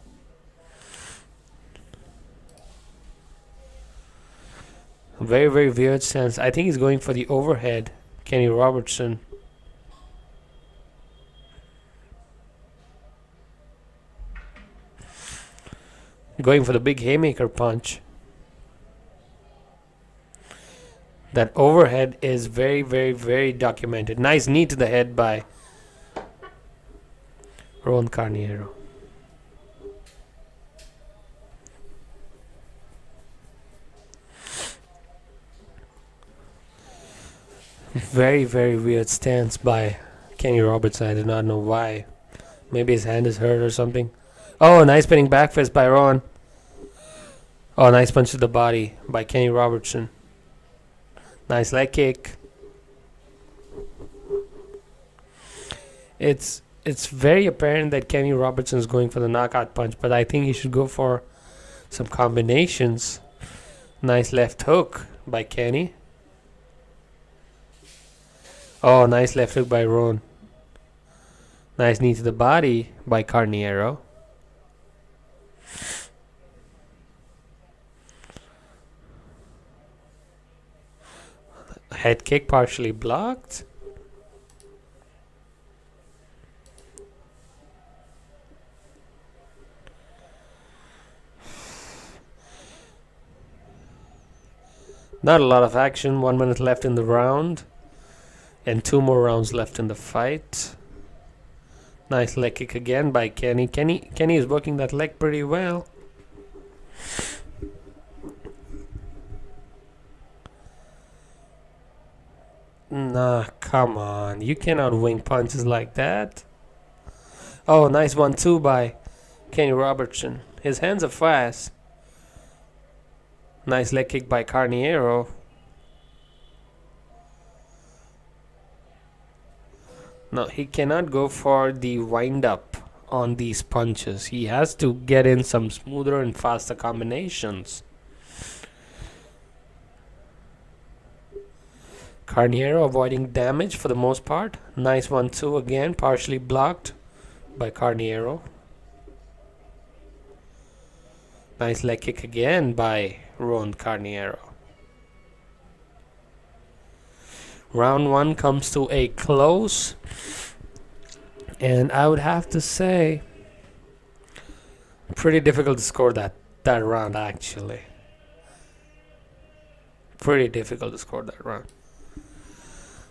Very, very weird stance. I think he's going for the overhead, Kenny Robertson. Going for the big haymaker punch. That overhead is very, very, very documented. Nice knee to the head by Ron Carneiro. Very, very weird stance by Kenny Robertson. I do not know why. Maybe his hand is hurt or something. Oh, nice spinning back fist by Ron. Oh, nice punch to the body by Kenny Robertson. Nice leg kick. It's very apparent that Kenny Robertson is going for the knockout punch, but I think he should go for some combinations. Nice left hook by Kenny. Oh, nice left hook by Ronan. Nice knee to the body by Carneiro. Head kick partially blocked. Not a lot of action. 1 minute left in the round. And 2 more rounds left in the fight. Nice leg kick again by Kenny. Kenny is working that leg pretty well. Nah, come on. You cannot wing punches like that. Oh, nice 1-2 by Kenny Robertson. His hands are fast. Nice leg kick by Carneiro. No, he cannot go for the wind up on these punches. He has to get in some smoother and faster combinations. Carneiro avoiding damage for the most part. Nice 1-2 again, partially blocked by Carneiro. Nice leg kick again by Roan Carneiro. Round 1 comes to a close. And I would have to say, pretty difficult to score that round actually. Pretty difficult to score that round.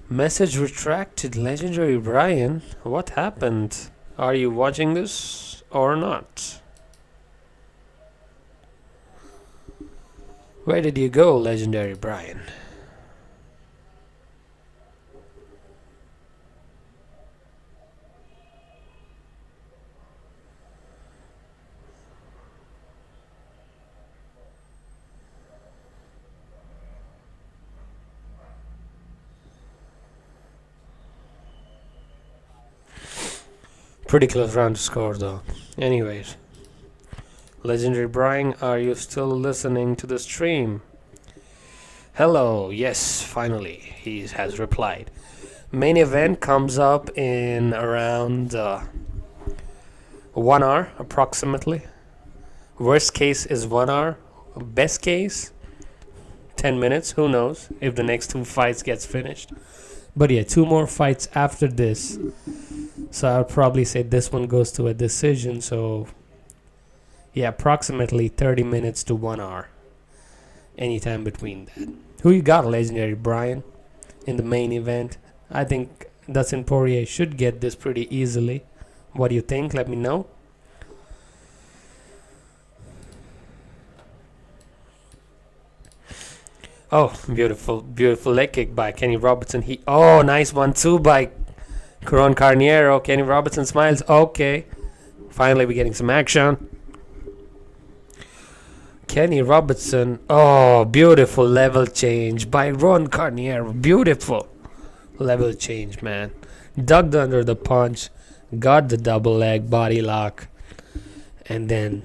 Message retracted, legendary Brian. What happened? Are you watching this or not? Where did you go, legendary Brian? Pretty close round to score though. Anyways. Legendary Brian, are you still listening to the stream? Hello, yes, finally, he has replied. Main event comes up in around 1 hour, approximately. Worst case is 1 hour. Best case, 10 minutes, who knows, if the next 2 fights gets finished. But yeah, 2 more fights after this. So I'll probably say this one goes to a decision, so yeah, approximately 30 minutes to 1 hour. Anytime between that. Who you got, legendary Brian, in the main event? I think Dustin Porier should get this pretty easily. What do you think? Let me know. Oh, beautiful, beautiful leg kick by Kenny Robertson. Oh, nice 1-2 by Carneiro. Kenny Robertson smiles. Okay, finally we're getting some action. Kenny Robertson. Oh, beautiful level change by Ronan Carneiro. Beautiful level change, man. Ducked under the punch, got the double leg body lock, and then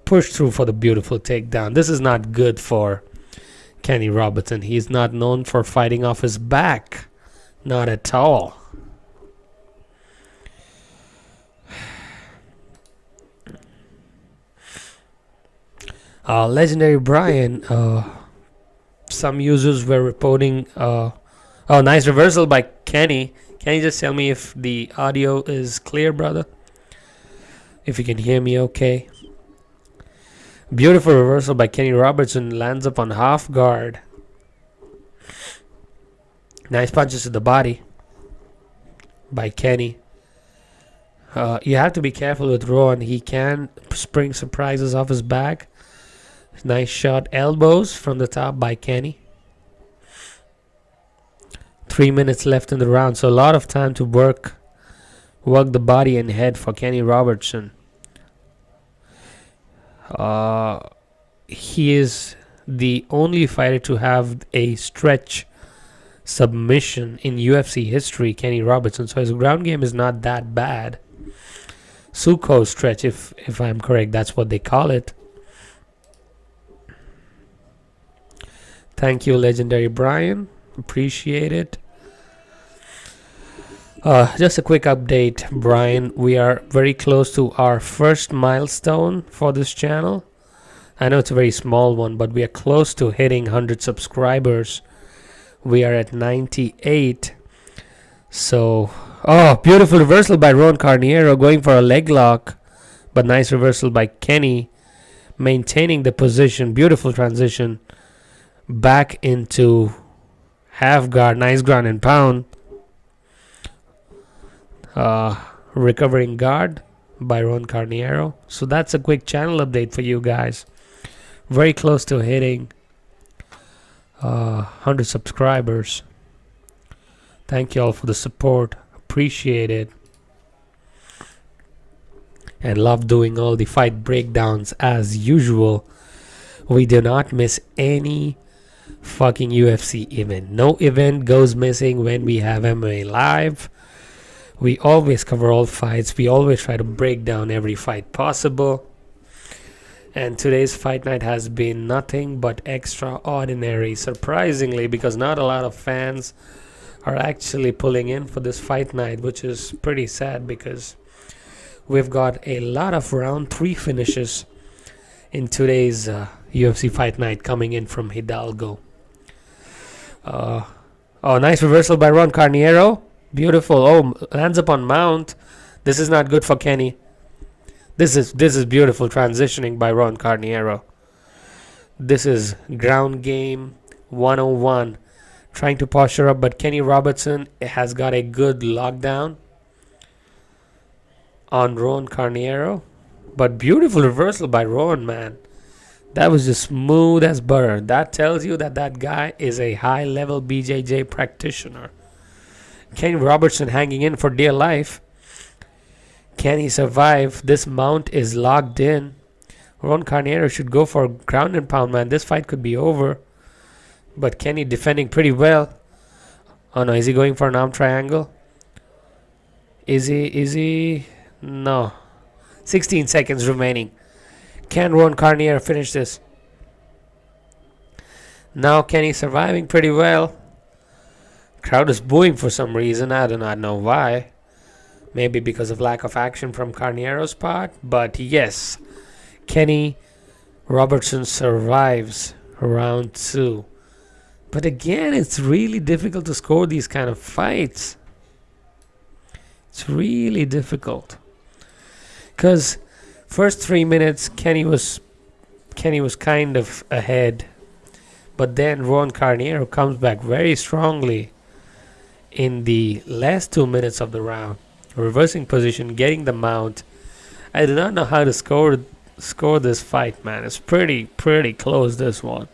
pushed through for the beautiful takedown. This is not good for Kenny Robertson. He's not known for fighting off his back. Not at all. Legendary Brian, some users were reporting, oh, nice reversal by Kenny. Can you just tell me if the audio is clear, brother? If you can hear me okay. Beautiful reversal by Kenny Robertson, lands up on half guard. Nice punches to the body by Kenny. You have to be careful with Rowan. He can spring surprises off his back. Nice shot, elbows from the top by Kenny. 3 minutes left in the round, so a lot of time to work the body and head for Kenny Robertson. He is the only fighter to have a stretch submission in UFC history, Kenny Robertson. So his ground game is not that bad. Suko stretch, if I'm correct, that's what they call it. Thank you, legendary Brian. Appreciate it. Just a quick update, Brian. We are very close to our first milestone for this channel. I know it's a very small one, but we are close to hitting 100 subscribers. We are at 98. So, oh, beautiful reversal by Roan Carneiro, going for a leg lock. But nice reversal by Kenny, maintaining the position. Beautiful transition back into half guard. Nice ground and pound. Recovering guard by Roan Carneiro. So that's a quick channel update for you guys. Very close to hitting 100 subscribers. Thank you all for the support. Appreciate it. And love doing all the fight breakdowns as usual. We do not miss any fucking UFC event. No event goes missing when we have MMA live. We always cover all fights. We always try to break down every fight possible. And today's fight night has been nothing but extraordinary, surprisingly, because not a lot of fans are actually pulling in for this fight night, which is pretty sad because we've got a lot of round 3 finishes in today's UFC Fight Night coming in from Hidalgo. Oh, nice reversal by Carneiro. Beautiful. Oh, lands up on mount. This is not good for Kenny. This is beautiful transitioning by Carneiro. This is ground game 101. Trying to posture up, but Kenny Robertson has got a good lockdown on Carneiro. But beautiful reversal by Ronan, man. That was just smooth as butter. That tells you that that guy is a high-level BJJ practitioner. Kenny Robertson hanging in for dear life. Can he survive? This mount is locked in. Carneiro should go for ground and pound, man. This fight could be over. But Kenny defending pretty well. Oh no, is he going for an arm triangle? Is he? No. 16 seconds remaining. Can Carneiro finish this? Now Kenny surviving pretty well. Crowd is booing for some reason. I do not know why. Maybe because of lack of action from Carneiro's part. But yes, Kenny Robertson survives round 2. But again, it's really difficult to score these kind of fights. It's really difficult. Because first 3 minutes, Kenny was kind of ahead. But then Carneiro comes back very strongly in the last 2 minutes of the round. Reversing position, getting the mount. I do not know how to score this fight, man. It's pretty close, this one.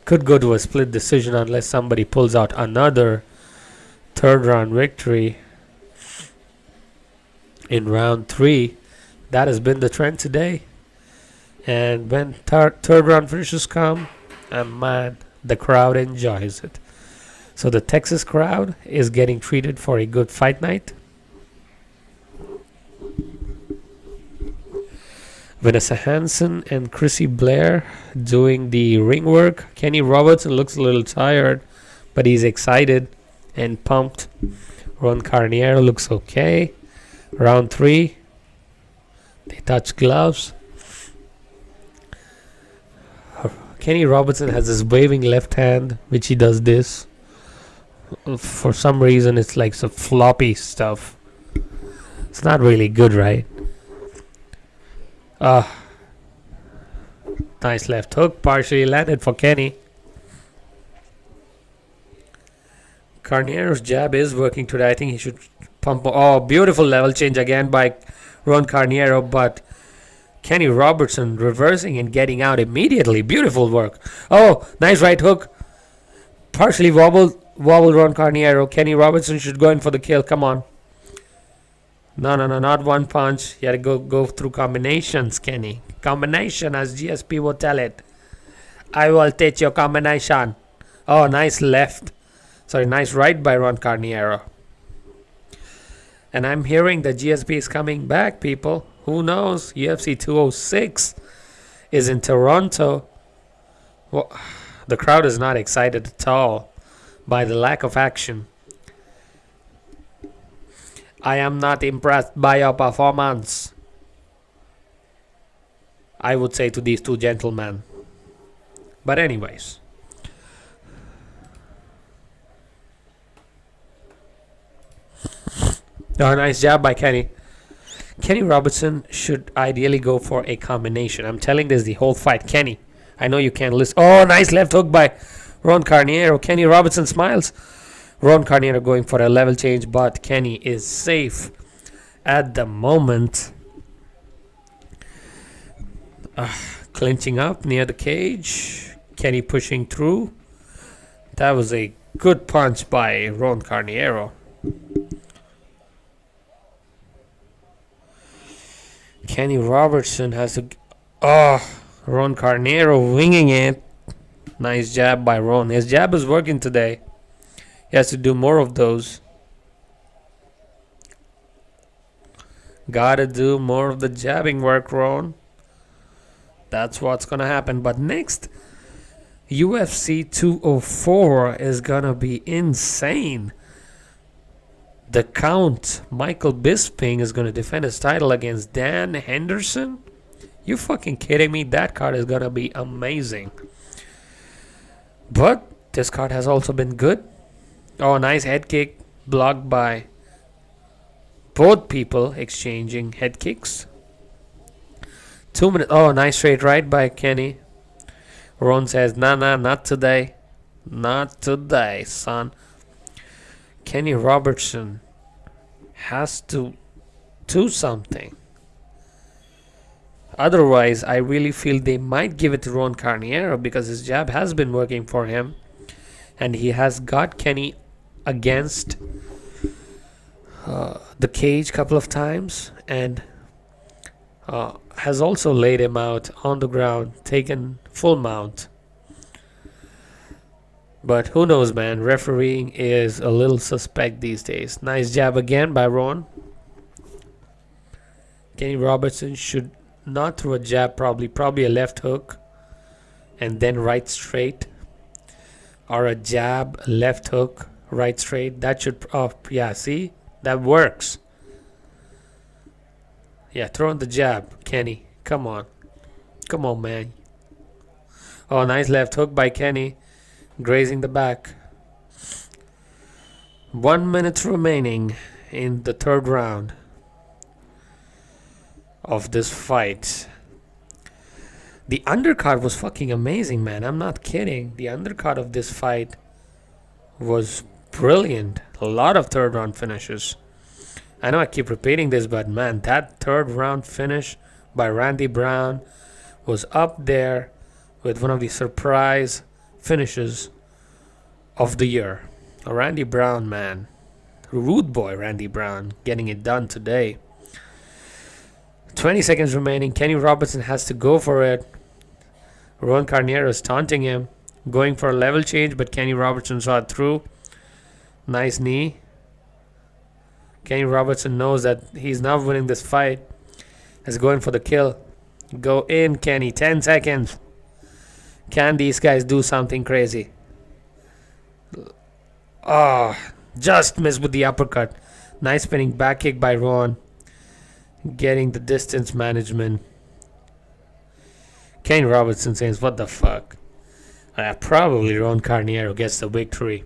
Could go to a split decision unless somebody pulls out another third round victory in round 3. That has been the trend today. And when third round finishes come, man, the crowd enjoys it. So the Texas crowd is getting treated for a good fight night. Vanessa Hansen and Chrissy Blair doing the ring work. Kenny Robertson looks a little tired, but he's excited and pumped. Carneiro looks okay. Round 3. They touch gloves. Kenny Robertson has this waving left hand, which he does this. For some reason, it's like some floppy stuff. It's not really good, right? Nice left hook, partially landed for Kenny. Carneiro's jab is working today. I think he should pump. Oh, beautiful level change again by Carneiro, but Kenny Robertson reversing and getting out immediately. Beautiful work. Oh, nice right hook. Partially wobbled Carneiro. Kenny Robertson should go in for the kill. Come on. No, not one punch. You gotta go through combinations, Kenny. Combination, as GSP will tell it. I will teach you combination. Oh, nice left. Sorry, nice right by Carneiro. And I'm hearing that GSP is coming back, people. Who knows? UFC 206 is in Toronto. Well, the crowd is not excited at all by the lack of action. I am not impressed by your performance, I would say to these two gentlemen. But anyways. Oh, nice jab by Kenny. Kenny Robertson should ideally go for a combination. I'm telling this the whole fight. Kenny, I know you can't listen. Oh, nice left hook by Carneiro. Kenny Robertson smiles. Carneiro going for a level change, but Kenny is safe at the moment. Clinching up near the cage. Kenny pushing through. That was a good punch by Carneiro. Kenny Robertson has to... Carneiro winging it. Nice jab by Ron. His jab is working today. He has to do more of those. Gotta do more of the jabbing work, Ron. That's what's gonna happen. But next, UFC 204 is gonna be insane. The Count, Michael Bisping, is gonna defend his title against Dan Henderson. You fucking kidding me? That card is gonna be amazing. But this card has also been good. Oh, nice head kick blocked by both people exchanging head kicks. 2 minutes. Oh, nice straight right by Kenny. Ron says, nah, not today. Not today, son. Kenny Robertson has to do something. Otherwise, I really feel they might give it to Ron Carneiro because his jab has been working for him. And he has got Kenny against the cage a couple of times. And has also laid him out on the ground, taken full mount. But who knows, man. Refereeing is a little suspect these days. Nice jab again by Ron. Kenny Robertson should not throw a jab, probably a left hook and then right straight, or a jab, left hook, right straight. That should, yeah, see, that works. Yeah, throw in the jab, Kenny. Come on, man. Oh, nice left hook by Kenny, grazing the back. 1 minute remaining in the third round of this fight. The undercard was fucking amazing, man. I'm not kidding. The undercard of this fight was brilliant. A lot of third round finishes. I know I keep repeating this, but man, that third round finish by Randy Brown was up there with one of the surprise finishes of the year. Randy Brown, man. Rude boy Randy Brown getting it done today. 20 seconds remaining. Kenny Robertson has to go for it. Roan Carneiro is taunting him, going for a level change, but Kenny Robertson saw it through. Nice knee. Kenny Robertson knows that he's now winning this fight. He's going for the kill. Go in, Kenny. 10 seconds. Can these guys do something crazy? Oh, just missed with the uppercut. Nice spinning back kick by Ronan. Getting the distance management. Kenny Robertson says, what the fuck? Probably Ron Carneiro gets the victory.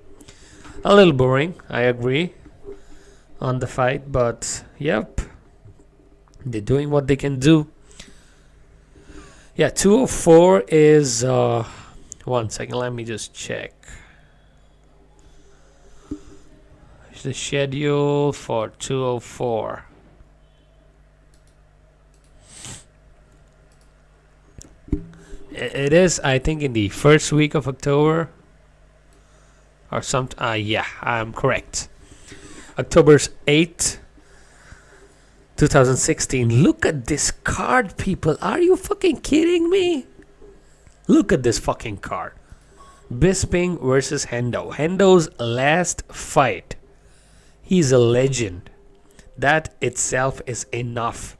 A little boring, I agree, on the fight, but yep, they're doing what they can do. Yeah, 204 is 1 second, let me just check the schedule for 204. It is, I think, in the first week of October or something. Yeah, I'm correct. October 8th, 2016. Look at this card, people. Are you fucking kidding me? Look at this fucking card. Bisping versus Hendo. Hendo's last fight. He's a legend. That itself is enough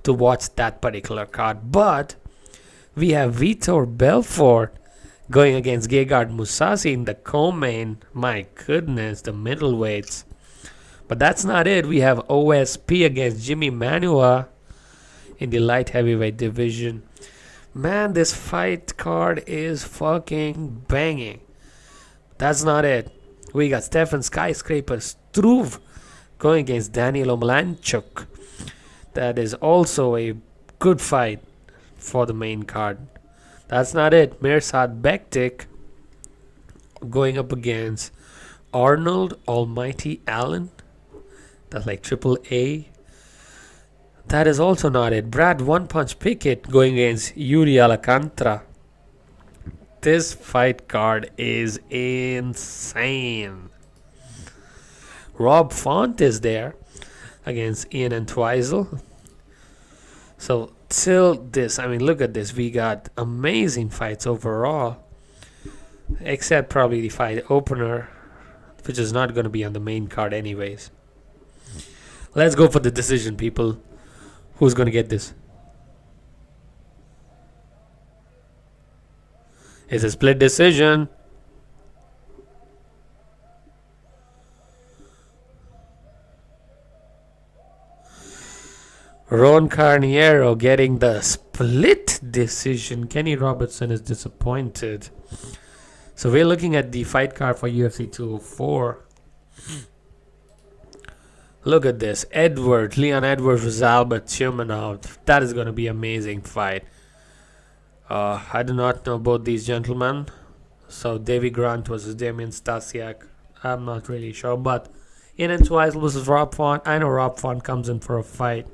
to watch that particular card. But we have Vitor Belfort going against Gegard Mousasi in the co-main. My goodness, the middleweights. But that's not it. We have OSP against Jimmy Manua in the light heavyweight division. Man, this fight card is fucking banging. That's not it. We got Stefan Skyscraper Struve going against Daniel Omalanchuk. That is also a good fight for the main card. That's not it. Mirsad Bektik going up against Arnold Almighty Allen. That's like triple A. That is also not it. Brad One Punch Pickett going against Uriah Alcantara. This fight card is insane. Rob Font is there against Ian Entwistle. So till this, I mean, look at this. We got amazing fights overall, except probably the fight opener, which is not going to be on the main card anyways. Let's go for the decision, people. Who's gonna get this? It's a split decision. Roan Carneiro getting the split decision. Kenny Robertson is disappointed. So we're looking at the fight card for UFC 204. Look at this. Leon Edwards versus Albert Chumanov. That is going to be an amazing fight. I do not know both these gentlemen. So Davy Grant versus Damian Stasiak. I'm not really sure. But Ian Entwistle versus Rob Font. I know Rob Font comes in for a fight.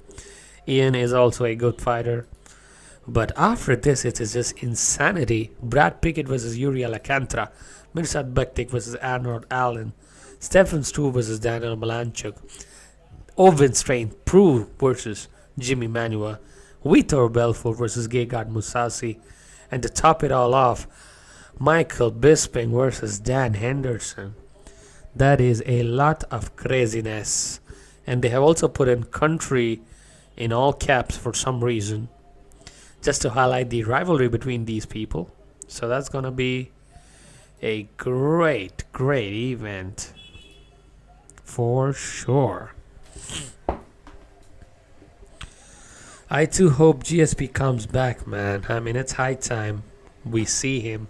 Ian is also a good fighter. But after this, it is just insanity. Brad Pickett versus Uriah Alcantara. Mirsad Bektik versus Arnold Allen. Stefan Struve versus Daniel Malanchuk. Owen Strain Prue versus Jimmy Manua. Vitor Belfort versus Gegard Mousasi. And to top it all off, Michael Bisping versus Dan Henderson. That is a lot of craziness. And they have also put in country in all caps for some reason, just to highlight the rivalry between these people. So that's going to be a great event for sure. I too hope GSP comes back, man. I mean, it's high time we see him.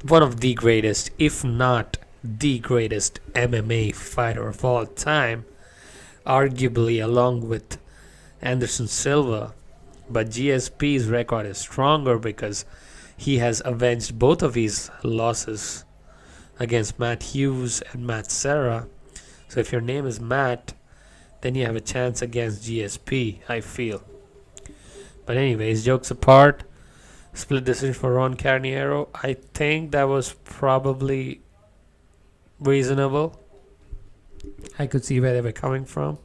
One of the greatest, if not the greatest MMA fighter of all time, arguably along with Anderson Silva. But GSP's record is stronger because he has avenged both of his losses against Matt Hughes and Matt Serra. So if your name is Matt, then you have a chance against GSP, I feel. But anyways, jokes apart, split decision for Ron Carniero. I think that was probably reasonable. I could see where they were coming from.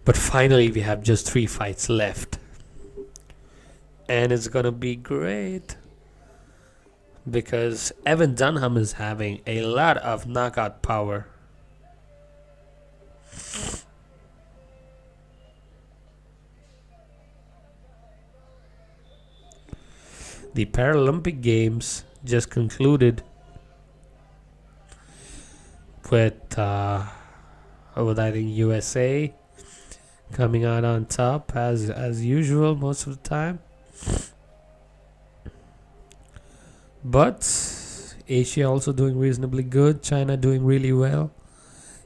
But finally, we have just 3 fights left. And it's going to be great. Because Evan Dunham is having a lot of knockout power. The Paralympic Games just concluded with, I think, USA coming out on top as usual most of the time. But Asia also doing reasonably good. China doing really well.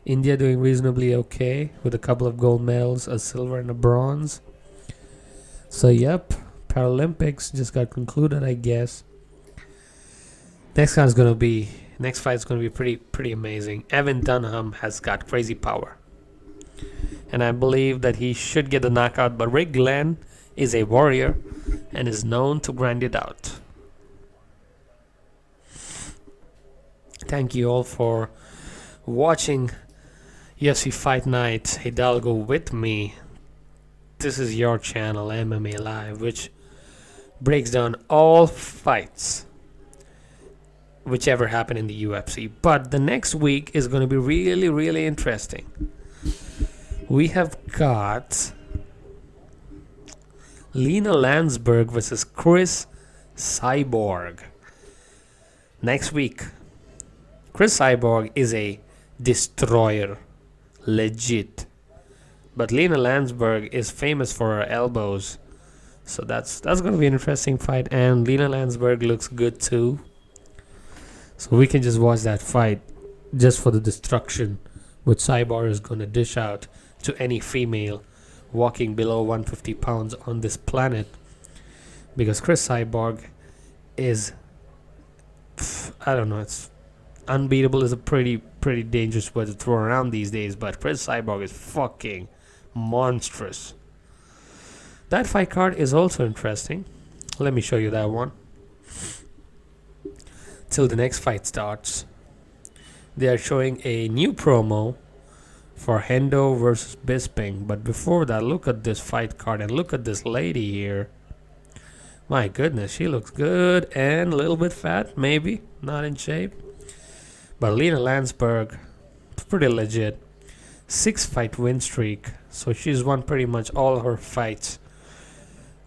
India doing reasonably okay with a couple of gold medals, a silver and a bronze. So yep, Paralympics just got concluded, I guess. Next fight's gonna be pretty amazing. Evan Dunham has got crazy power. And I believe that he should get the knockout, but Rick Glenn is a warrior and is known to grind it out. Thank you all for watching UFC Fight Night Hidalgo with me. This is your channel, MMA Live, which breaks down all fights whichever happen in the UFC. But the next week is going to be really interesting. We have got Lena Landsberg versus Chris Cyborg. Next week, Chris Cyborg is a destroyer, legit. But Lena Landsberg is famous for her elbows. So that's going to be an interesting fight. And Lena Landsberg looks good too. So we can just watch that fight just for the destruction which Cyborg is going to dish out to any female walking below 150 pounds on this planet. Because Chris Cyborg is, I don't know, it's unbeatable is a pretty dangerous word to throw around these days, but Chris Cyborg is fucking monstrous. That fight card is also interesting. Let me show you that one. Till the next fight starts, they are showing a new promo for Hendo versus Bisping. But before that, look at this fight card and look at this lady here. My goodness, she looks good and a little bit fat, maybe not in shape. But Lena Landsberg, pretty legit. 6-fight win streak. So she's won pretty much all her fights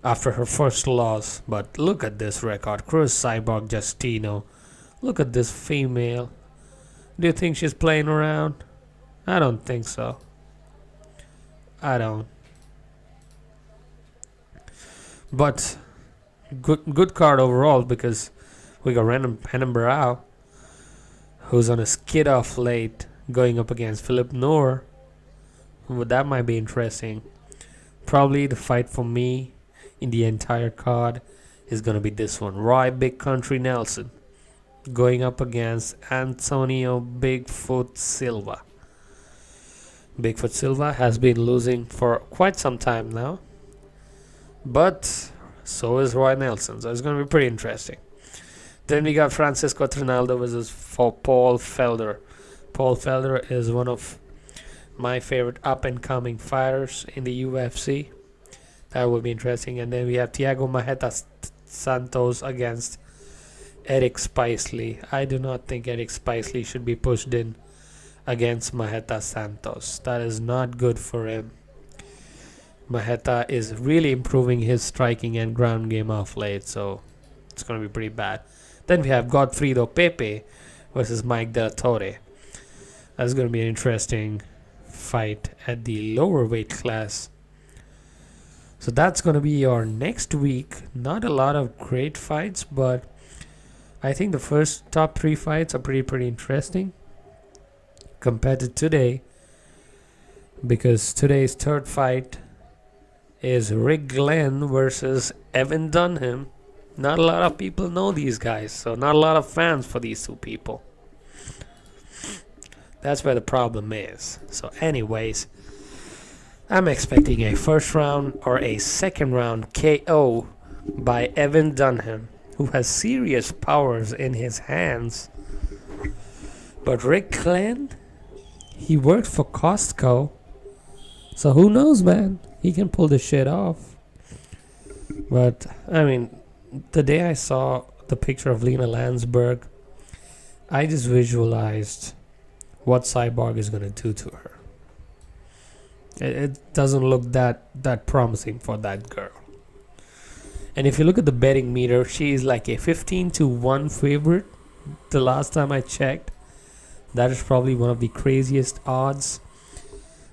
after her first loss. But look at this record. Cruz Cyborg Justino. Look at this female. Do you think she's playing around? I don't think so. I don't. But good card overall, because we got Random Penambarao, who's on a skid off late, going up against Philip Noor. Well, that might be interesting. Probably the fight for me in the entire card is going to be this one. Roy Big Country Nelson going up against Antonio Bigfoot Silva. Bigfoot Silva has been losing for quite some time now, but so is Roy Nelson, so it's going to be pretty interesting. Then we got Francisco Trinaldo versus Paul Felder. Paul Felder is one of my favorite up-and-coming fighters in the UFC. That will be interesting. And then we have Thiago Marreta Santos against Eric Spicely. I do not think Eric Spicely should be pushed in against Marreta Santos. That is not good for him. Marreta is really improving his striking and ground game off late, so it's going to be pretty bad. Then we have Godfredo Pepe versus Mike Del Torre. That's going to be an interesting fight at the lower weight class. So that's going to be your next week. Not a lot of great fights, but I think the first top 3 fights are pretty interesting compared to today, because today's third fight is Rick Glenn versus Evan Dunham. Not a lot of people know these guys, so not a lot of fans for these two people. That's where the problem is. So anyways, I'm expecting a first round or a second round KO by Evan Dunham, who has serious powers in his hands. But Rick Glenn, he worked for Costco, so who knows, man? He can pull this shit off. But I mean, the day I saw the picture of Lena Landsberg, I just visualized what Cyborg is going to do to her. It doesn't look that promising for that girl. And if you look at the betting meter, she is like a 15-1 favorite. The last time I checked, that is probably one of the craziest odds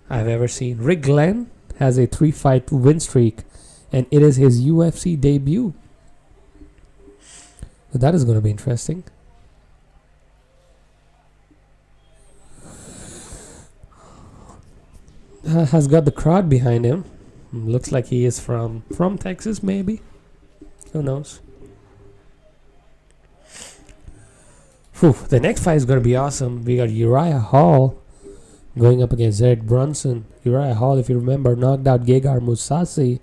I've ever seen. Rick Glenn has a 3-fight win streak, and it is his UFC debut. So that is going to be interesting. Has got the crowd behind him. Looks like he is from Texas, maybe. Who knows? Whew, the next fight is going to be awesome. We got Uriah Hall going up against Eric Brunson. Uriah Hall, if you remember, knocked out Gegard Mousasi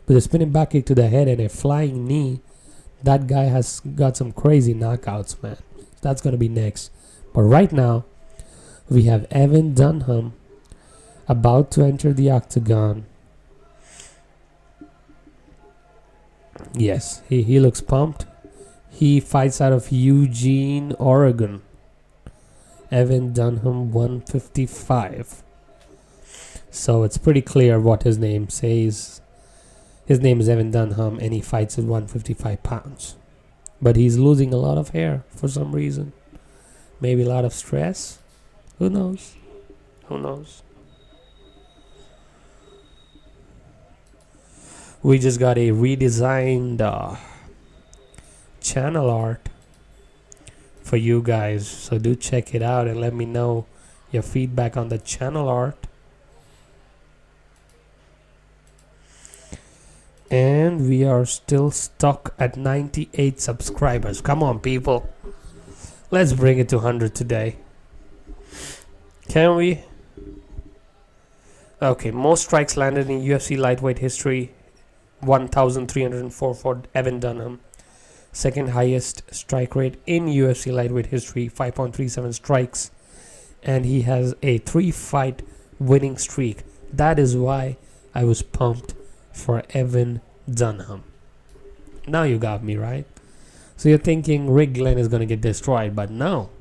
with a spinning back kick to the head and a flying knee. That guy has got some crazy knockouts, man. That's going to be next. But right now, we have Evan Dunham about to enter the octagon. Yes, he looks pumped. He fights out of Eugene, Oregon. Evan Dunham 155. So it's pretty clear what his name says. His name is Evan Dunham and he fights at 155 pounds. But he's losing a lot of hair for some reason. Maybe a lot of stress. Who knows? Who knows? We just got a redesigned channel art for you guys, so do check it out and let me know your feedback on the channel art. And we are still stuck at 98 subscribers. Come on, people, let's bring it to 100 today. Can we? Okay, most strikes landed in UFC lightweight history, 1,304 for Evan Dunham. Second highest strike rate in UFC lightweight history, 5.37 strikes. And he has a 3-fight winning streak. That is why I was pumped for Evan Dunham. Now you got me, right? So you're thinking Rick Glenn is going to get destroyed, but no.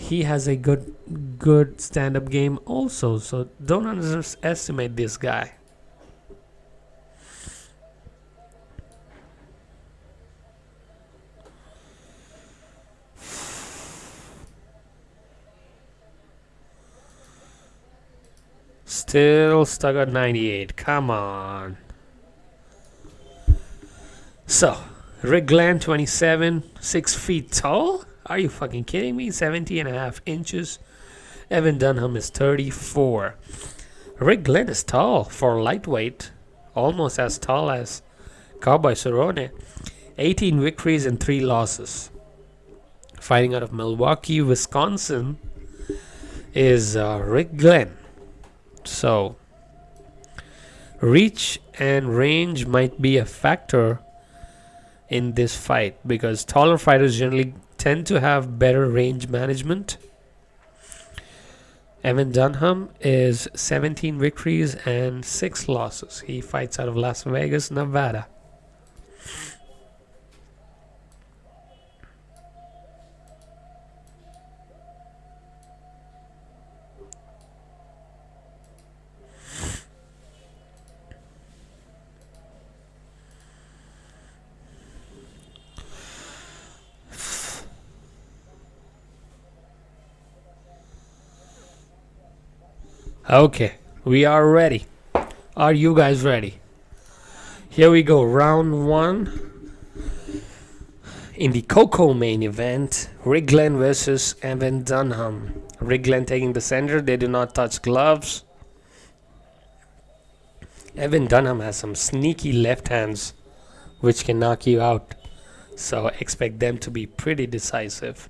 he has a good stand-up game also. So don't underestimate this guy. Still stuck at 98. Come on. So, Rick Glenn, 27, 6 feet tall. Are you fucking kidding me? 70.5 inches. Evan Dunham is 34. Rick Glenn is tall for lightweight. Almost as tall as Cowboy Cerrone. 18 victories and 3 losses. Fighting out of Milwaukee, Wisconsin is Rick Glenn. So, reach and range might be a factor in this fight because taller fighters generally tend to have better range management. Evan Dunham is 17 victories and 6 losses. He fights out of Las Vegas, Nevada. Okay, we are ready. Are you guys ready? Here we go, round 1. In the Coco main event, Rick Glenn versus Evan Dunham. Rick Glenn taking the center. They do not touch gloves. Evan Dunham has some sneaky left hands which can knock you out. So expect them to be pretty decisive.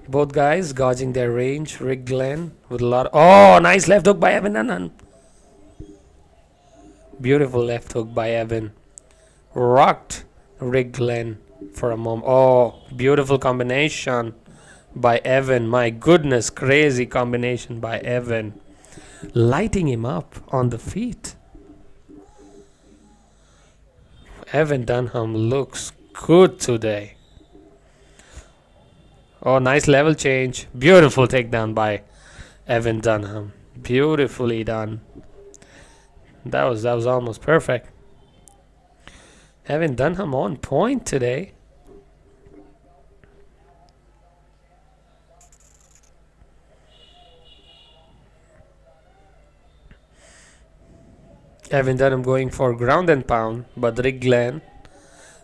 Both guys gauging their range. Rick Glenn with a lot of... Oh, nice left hook by Evan Dunham. Beautiful left hook by Evan. Rocked Rick Glenn for a moment. Oh, beautiful combination by Evan. My goodness, crazy combination by Evan. Lighting him up on the feet. Evan Dunham looks good today. Oh, nice level change. Beautiful takedown by Evan Dunham. Beautifully done. That was almost perfect. Evan Dunham on point today. Evan Dunham going for ground and pound, but Rick Glenn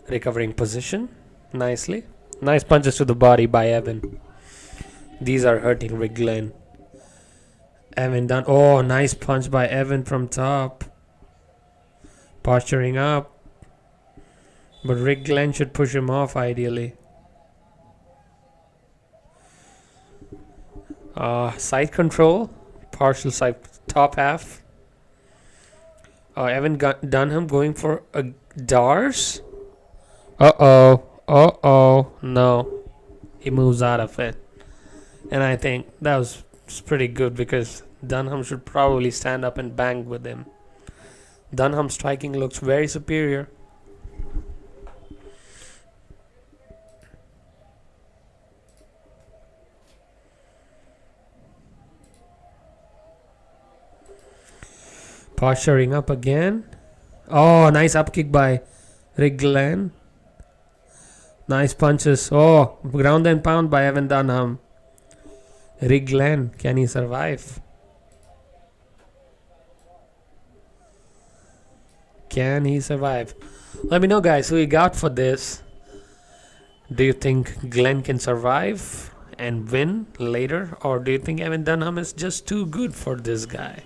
recovering position nicely. Nice punches to the body by Evan. These are hurting Rick Glenn. Evan Dunham. Oh, nice punch by Evan from top. Posturing up. But Rick Glenn should push him off ideally. Side control. Partial side top half. Evan Dunham going for a Dars. No. He moves out of it. And I think that was pretty good because Dunham should probably stand up and bang with him. Dunham's striking looks very superior. Posturing up again. Oh, nice up kick by Rick Glenn. Nice punches. Oh, ground and pound by Evan Dunham. Rick Glenn, can he survive? Can he survive? Let me know, guys, who you got for this. Do you think Glenn can survive and win later? Or do you think Evan Dunham is just too good for this guy?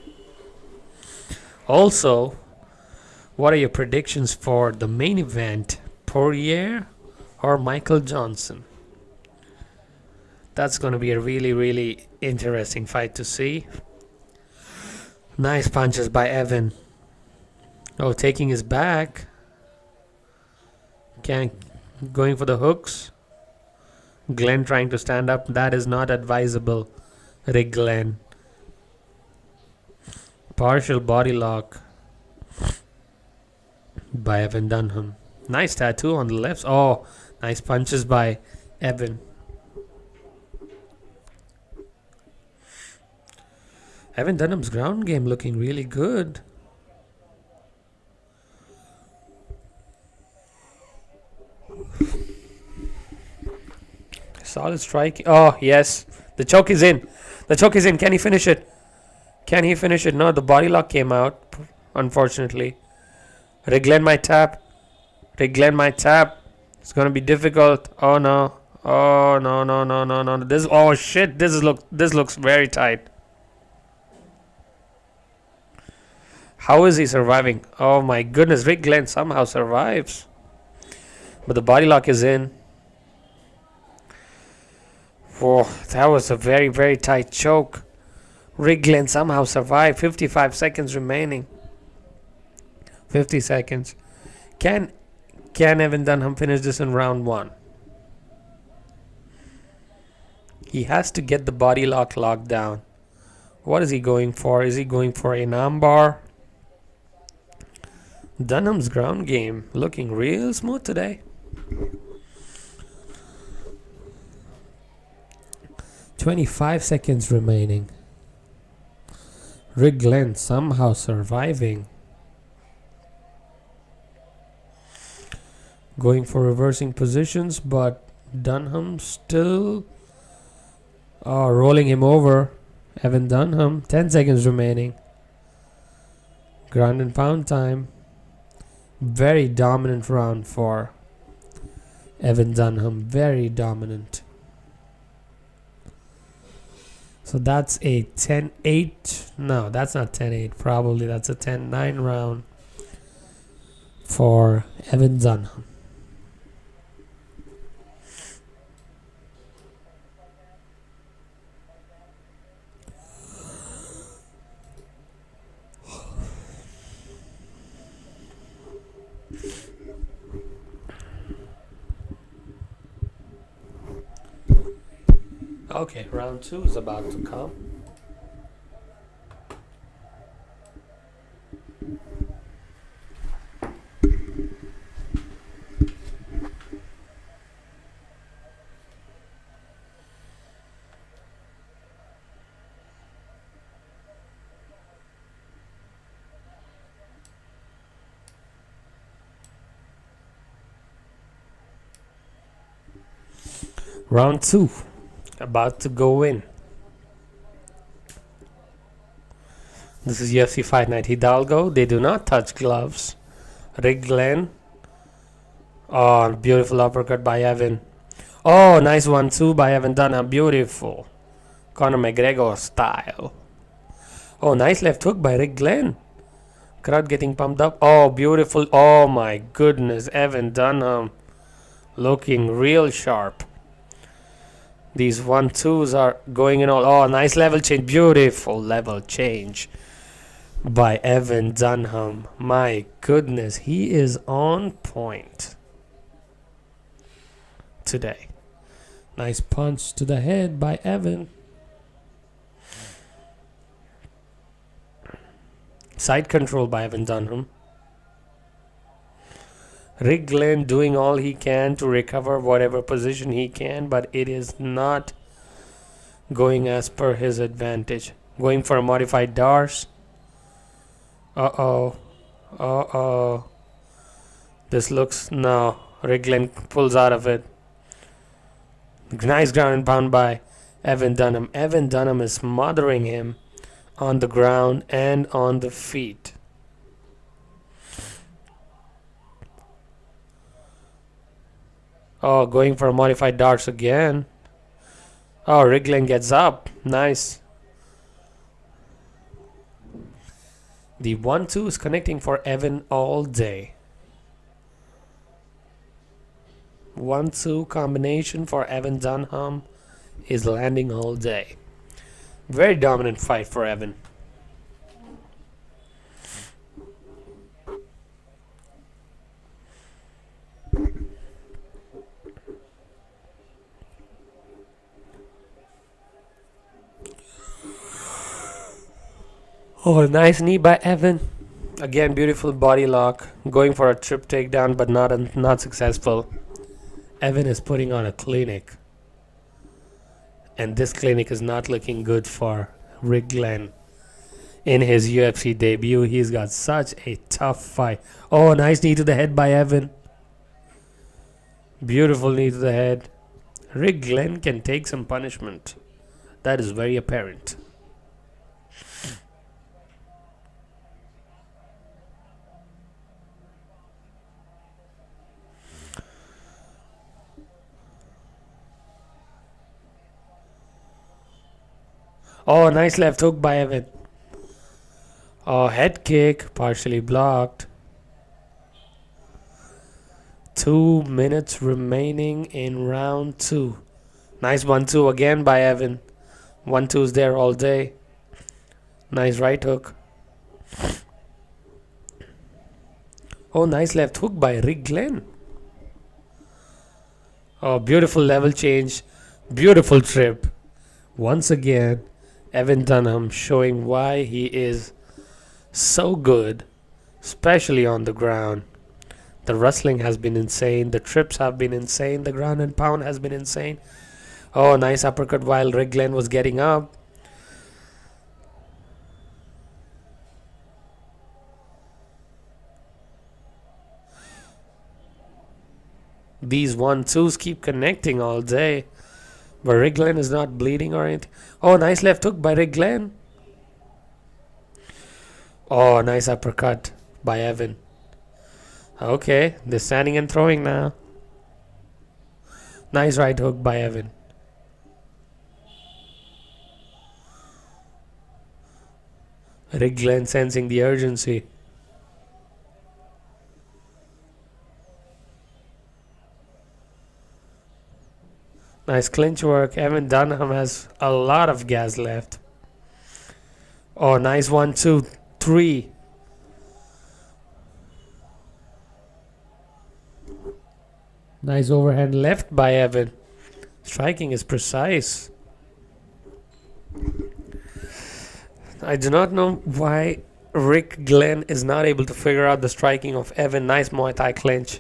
Also, what are your predictions for the main event? Porier or Michael Johnson? That's going to be a really, really interesting fight to see. Nice punches by Evan. Oh, taking his back. Going for the hooks. Glenn trying to stand up. That is not advisable. Rick Glenn. Partial body lock by Evan Dunham. Nice tattoo on the left. Oh, nice punches by Evan. Evan Dunham's ground game looking really good. Solid striking. Oh, yes. The choke is in. The choke is in. Can he finish it? Can he finish it? No, the body lock came out, unfortunately. Reglen might tap. Reglen might tap. It's going to be difficult. Oh, no. Oh, no, no, no, no, no. This, oh, shit. This looks very tight. How is he surviving? Oh, my goodness. Rick Glenn somehow survives. But the body lock is in. Whoa, that was a very, very tight choke. Rick Glenn somehow survived. 55 seconds remaining. 50 seconds. Can Evan Dunham finish this in round 1? He has to get the body lock locked down. What is he going for? Is he going for an armbar? Dunham's ground game looking real smooth today. 25 seconds remaining. Rick Glenn somehow surviving. Going for reversing positions, but Dunham still rolling him over. Evan Dunham, 10 seconds remaining. Ground and pound time. Very dominant round for Evan Dunham. Very dominant. So that's a 10-8. No, that's not 10-8. Probably that's a 10-9 round for Evan Dunham. Okay, round 2 is about to come. Round 2 about to go in. This is UFC Fight Night Hidalgo. They do not touch gloves. Rick Glenn. Oh, beautiful uppercut by Evan. Oh, nice 1-2 by Evan Dunham. Beautiful. Conor McGregor style. Oh, nice left hook by Rick Glenn. Crowd getting pumped up. Oh, beautiful. Oh my goodness. Evan Dunham looking real sharp. These 1-2s are going in all. Oh, nice level change. Beautiful level change by Evan Dunham. My goodness, he is on point today. Nice punch to the head by Evan. Side control by Evan Dunham. Rick Glenn doing all he can to recover whatever position he can, but it is not going as per his advantage. Going for a modified Dars. Uh-oh. This looks... No. Rick Glenn pulls out of it. Nice ground and pound by Evan Dunham. Evan Dunham is smothering him on the ground and on the feet. Oh, going for a modified darts again. Oh, Rick Glenn gets up. Nice. The 1-2 is connecting for Evan all day. 1-2 combination for Evan Dunham is landing all day. Very dominant fight for Evan. Oh, nice knee by Evan. Again, beautiful body lock. Going for a trip takedown, but not successful. Evan is putting on a clinic. And this clinic is not looking good for Rick Glenn. in his UFC debut. He's got such a tough fight. Oh, nice knee to the head by Evan. Beautiful knee to the head. Rick Glenn can take some punishment. That is very apparent. Oh, nice left hook by Evan. Oh, head kick, partially blocked. 2 minutes remaining in round 2. Nice 1-2 again by Evan. 1-2's there all day. Nice right hook. Oh, nice left hook by Rick Glenn. Oh, beautiful level change. Beautiful trip. Once again, Evan Dunham showing why he is so good, especially on the ground. The wrestling has been insane. The trips have been insane. The ground and pound has been insane. Oh, nice uppercut while Rick Glenn was getting up. These 1-2s keep connecting all day. But Rick Glenn is not bleeding or anything. Oh, nice left hook by Rick Glenn. Oh, nice uppercut by Evan. Okay, they're standing and throwing now. Nice right hook by Evan. Rick Glenn sensing the urgency. Nice clinch work. Evan Dunham has a lot of gas left. Oh, nice 1, 2, 3. Nice overhand left by Evan. Striking is precise. I do not know why Rick Glenn is not able to figure out the striking of Evan. Nice Muay Thai clinch.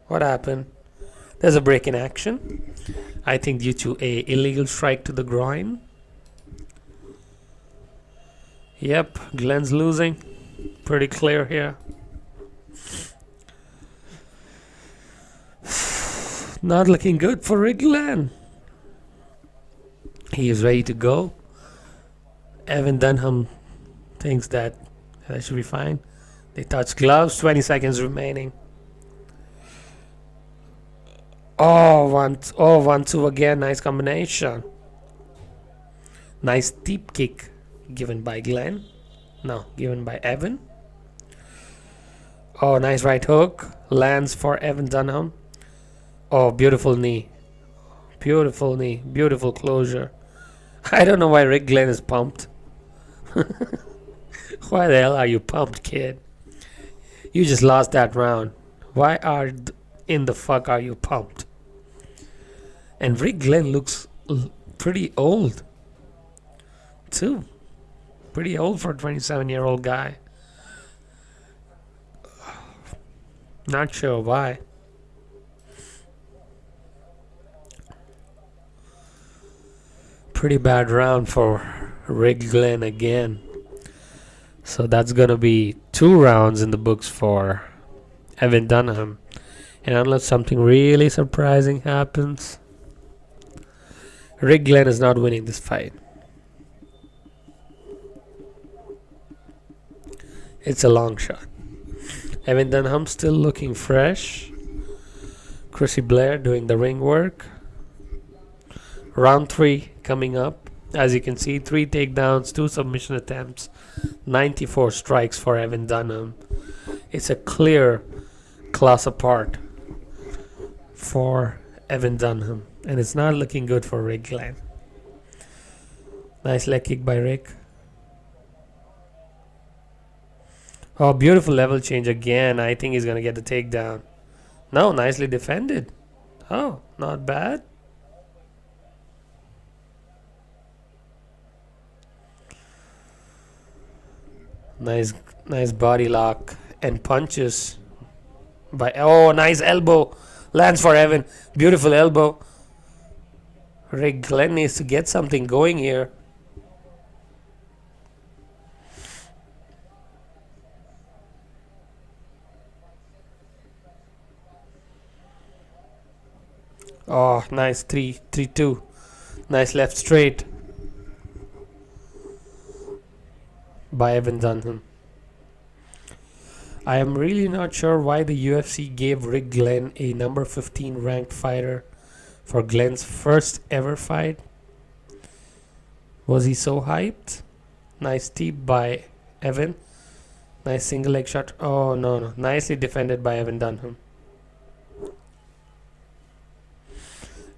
What happened? There's a break in action. I think due to a illegal strike to the groin. Yep, Glenn's losing. Pretty clear here. Not looking good for Rick Glenn. He is ready to go. Evan Dunham thinks that should be fine. They touch gloves. 20 seconds remaining. Oh, 1-2 again. Nice combination. Nice deep kick given by Glenn. No, given by Evan. Oh, nice right hook. Lands for Evan Dunham. Oh, beautiful knee. Beautiful knee. Beautiful closure. I don't know why Rick Glenn is pumped. Why the hell are you pumped, kid? You just lost that round. Why in the fuck are you pumped? And Rick Glenn looks pretty old too. Pretty old for a 27-year-old guy. Not sure why. Pretty bad round for Rick Glenn again. So that's gonna be 2 rounds in the books for Evan Dunham. And unless something really surprising happens, Rick Glenn is not winning this fight. It's a long shot. Evan Dunham still looking fresh. Chrissy Blair doing the ring work. Round 3 coming up. As you can see, 3 takedowns, 2 submission attempts, 94 strikes for Evan Dunham. It's a clear class apart for Evan Dunham, and it's not looking good for Rick Glenn. Nice leg kick by Rick. Oh, beautiful level change again. I think he's going to get the takedown. No, nicely defended. Oh, not bad. Nice body lock and punches by, oh, nice elbow. Lands for Evan. Beautiful elbow. Rick Glenn needs to get something going here. Oh, nice 3-2. Nice left straight by Evan Dunham. I am really not sure why the UFC gave Rick Glenn a number 15 ranked fighter for Glenn's first ever fight. Was he so hyped? Nice tip by Evan. Nice single leg shot. Oh, no. Nicely defended by Evan Dunham.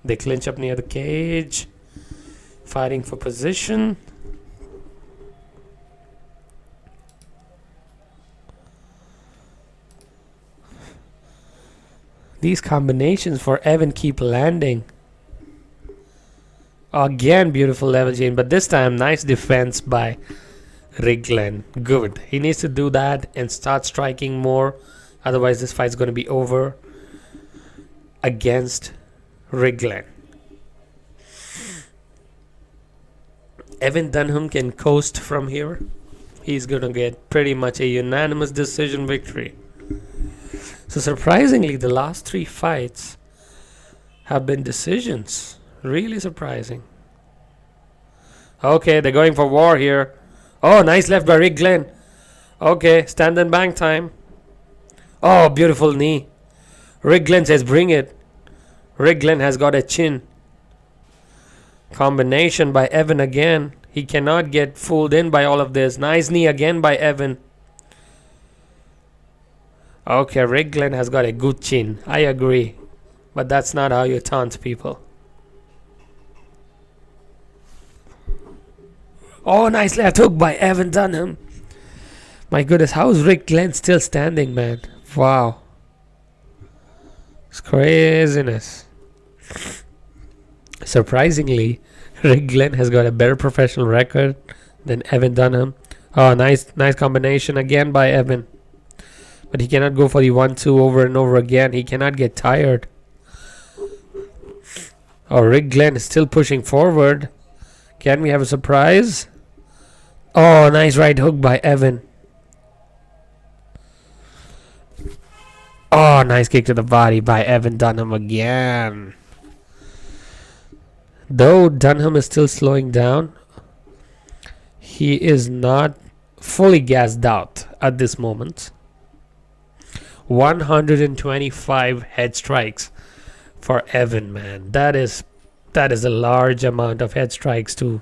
They clinch up near the cage. Fighting for position. These combinations for Evan keep landing. Again, beautiful level change, but this time nice defense by Rick Glenn. Good. He needs to do that and start striking more. Otherwise, this fight's going to be over against Rick Glenn. Evan Dunham can coast from here. He's going to get pretty much a unanimous decision victory. So surprisingly, the last 3 fights have been decisions. Really surprising. Okay, they're going for war here. Oh, nice left by Rick Glenn. Okay, stand and bang time. Oh, beautiful knee. Rick Glenn says bring it. Rick Glenn has got a chin. Combination by Evan again. He cannot get fooled in by all of this. Nice knee again by Evan. Okay, Rick Glenn has got a good chin. I agree. But that's not how you taunt people. Oh, nice left hook by Evan Dunham. My goodness, how is Rick Glenn still standing, man? Wow. It's craziness. Surprisingly, Rick Glenn has got a better professional record than Evan Dunham. Oh, nice combination again by Evan. But he cannot go for the 1-2 over and over again. He cannot get tired. Oh, Rick Glenn is still pushing forward. Can we have a surprise? Oh, nice right hook by Evan. Oh, nice kick to the body by Evan Dunham again. Though Dunham is still slowing down, he is not fully gassed out at this moment. 125 head strikes for Evan, man. That is a large amount of head strikes to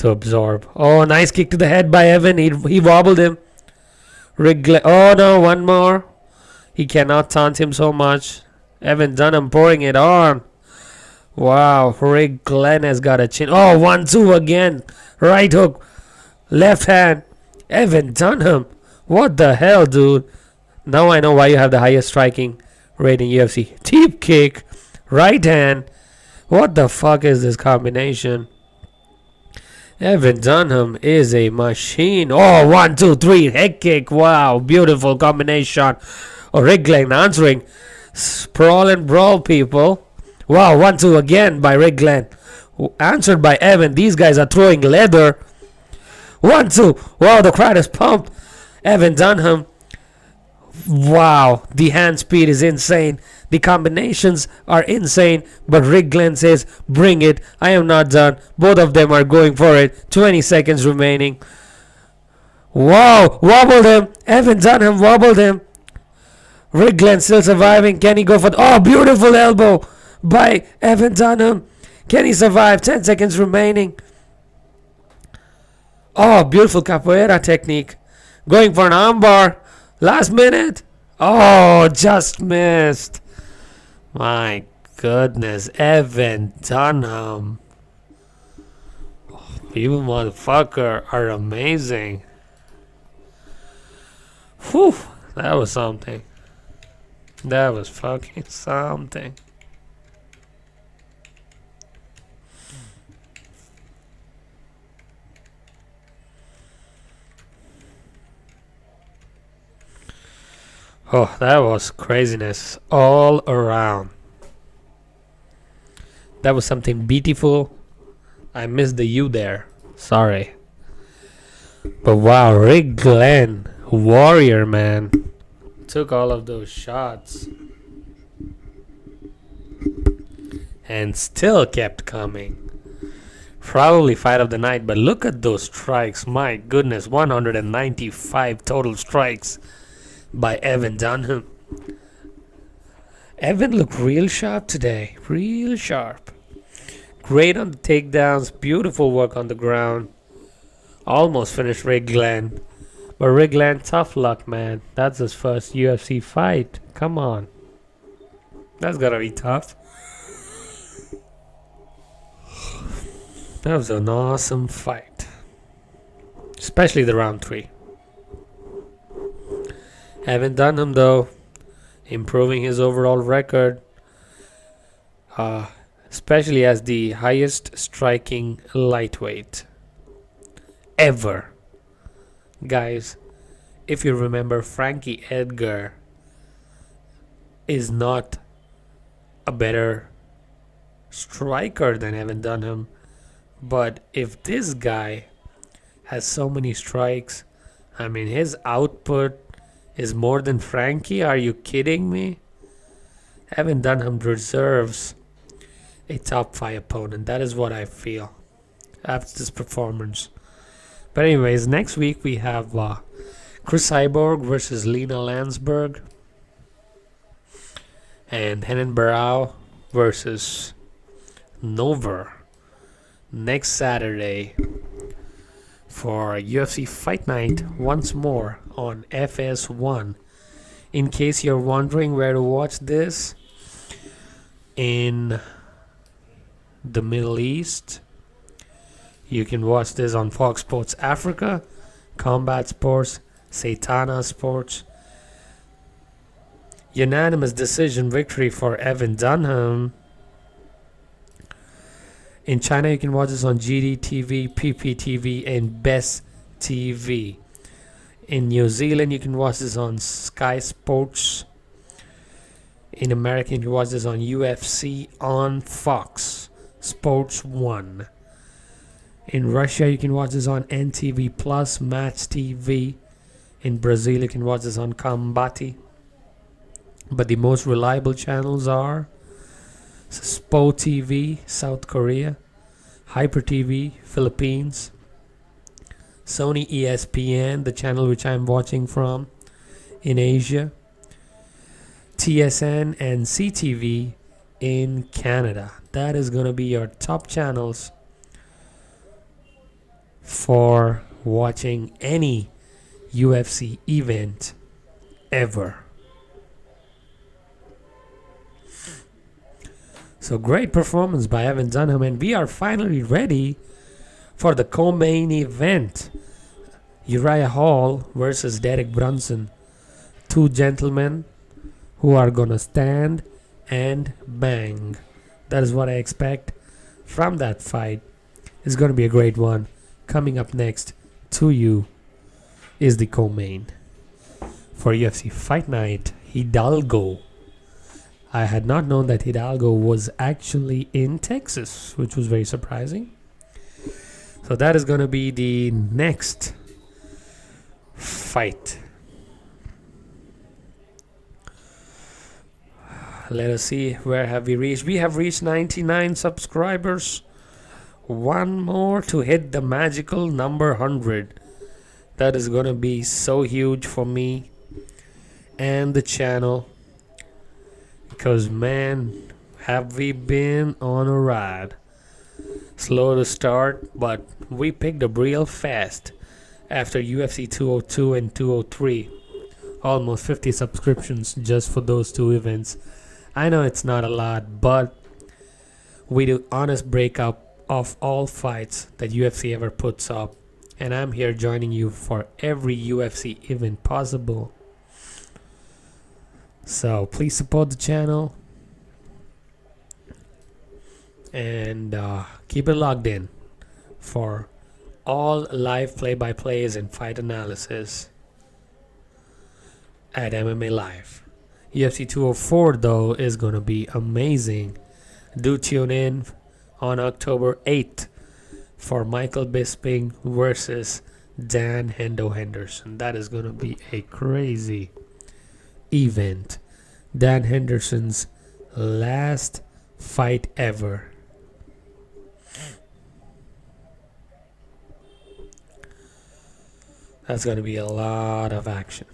absorb. Oh, nice kick to the head by Evan. He wobbled him. Oh no, one more. He cannot taunt him so much. Evan Dunham pouring it on. Wow, Rick Glenn has got a chin. Oh, 1-2 again. Right hook. Left hand. Evan Dunham. What the hell, dude? Now I know why you have the highest striking rate in UFC. Deep kick. Right hand. What the fuck is this combination? Evan Dunham is a machine. Oh, 1, 2, 3. Head kick. Wow, beautiful combination. Oh, Rick Glenn answering. Sprawl and brawl, people. Wow, 1-2 again by Rick Glenn. Answered by Evan. These guys are throwing leather. 1-2. Wow, the crowd is pumped. Evan Dunham. Wow, the hand speed is insane. The combinations are insane. But Rick Glenn says, bring it. I am not done. Both of them are going for it. 20 seconds remaining. Wow, wobbled him. Evan Dunham wobbled him. Rick Glenn still surviving. Can he go for oh, beautiful elbow by Evan Dunham. Can he survive? 10 seconds remaining. Oh, beautiful capoeira technique. Going for an armbar. Last minute. Oh, just missed. My goodness. Evan Dunham. You motherfucker are amazing. Whew. That was something. That was fucking something. Oh, that was craziness all around. That was something beautiful. I missed the U there. Sorry. But wow, Rick Glenn, warrior, man. Took all of those shots. and still kept coming. Probably fight of the night, but look at those strikes. My goodness, 195 total strikes by Evan Dunham. Evan looked real sharp today. Real sharp. Great on the takedowns. Beautiful work on the ground. Almost finished Rick Glenn. But Rick Glenn, tough luck, man. That's his first UFC fight. Come on. That's gotta be tough. That was an awesome fight. Especially the round 3. Evan Dunham, though, improving his overall record. Especially as the highest striking lightweight ever. Guys, if you remember, Frankie Edgar is not a better striker than Evan Dunham. But if this guy has so many strikes, I mean, his output is more than Frankie. Are you kidding me? Evan Dunham deserves a top 5 opponent. That is what I feel after this performance. But anyways, next week we have Chris Cyborg versus Lena Landsberg, and Henan Barao versus Nover next Saturday for UFC Fight Night once more on FS1. In case you're wondering where to watch this in the Middle East, you can watch this on Fox Sports Africa, Combat Sports, Satana Sports. Unanimous decision victory for Evan Dunham. In China, you can watch this on GDTV, PPTV, and Best TV. In New Zealand, you can watch this on Sky Sports. In America, you can watch this on UFC on Fox Sports 1. In Russia, you can watch this on NTV Plus, Match TV. In Brazil, you can watch this on Combate. But the most reliable channels are Spo TV, South Korea, Hyper TV, Philippines, Sony ESPN, the channel which I'm watching from, in Asia, TSN and CTV in Canada. That is going to be your top channels for watching any UFC event ever. So great performance by Evan Dunham, and we are finally ready for the co-main event. Uriah Hall versus Derek Brunson. Two gentlemen who are gonna stand and bang. That is what I expect from that fight. It's gonna be a great one. Coming up next to you is the co-main for UFC Fight Night Hidalgo. I had not known that Hidalgo was actually in Texas, which was very surprising. So that is going to be the next fight. Let us see, where have we reached? We have reached 99 subscribers. One more to hit the magical number 100. That is going to be so huge for me and the channel. Because, man, have we been on a ride. Slow to start, but we picked up real fast after UFC 202 and 203. Almost 50 subscriptions just for those two events. I know it's not a lot, but we do honest breakup of all fights that UFC ever puts up. And I'm here joining you for every UFC event possible. So please support the channel and keep it logged in for all live play-by-plays and fight analysis at MMA Live. UFC 204 though is going to be amazing. Do tune in on October 8th for Michael Bisping versus Dan Hendo Henderson. That is going to be a crazy event. Dan Henderson's last fight ever. That's going to be a lot of action.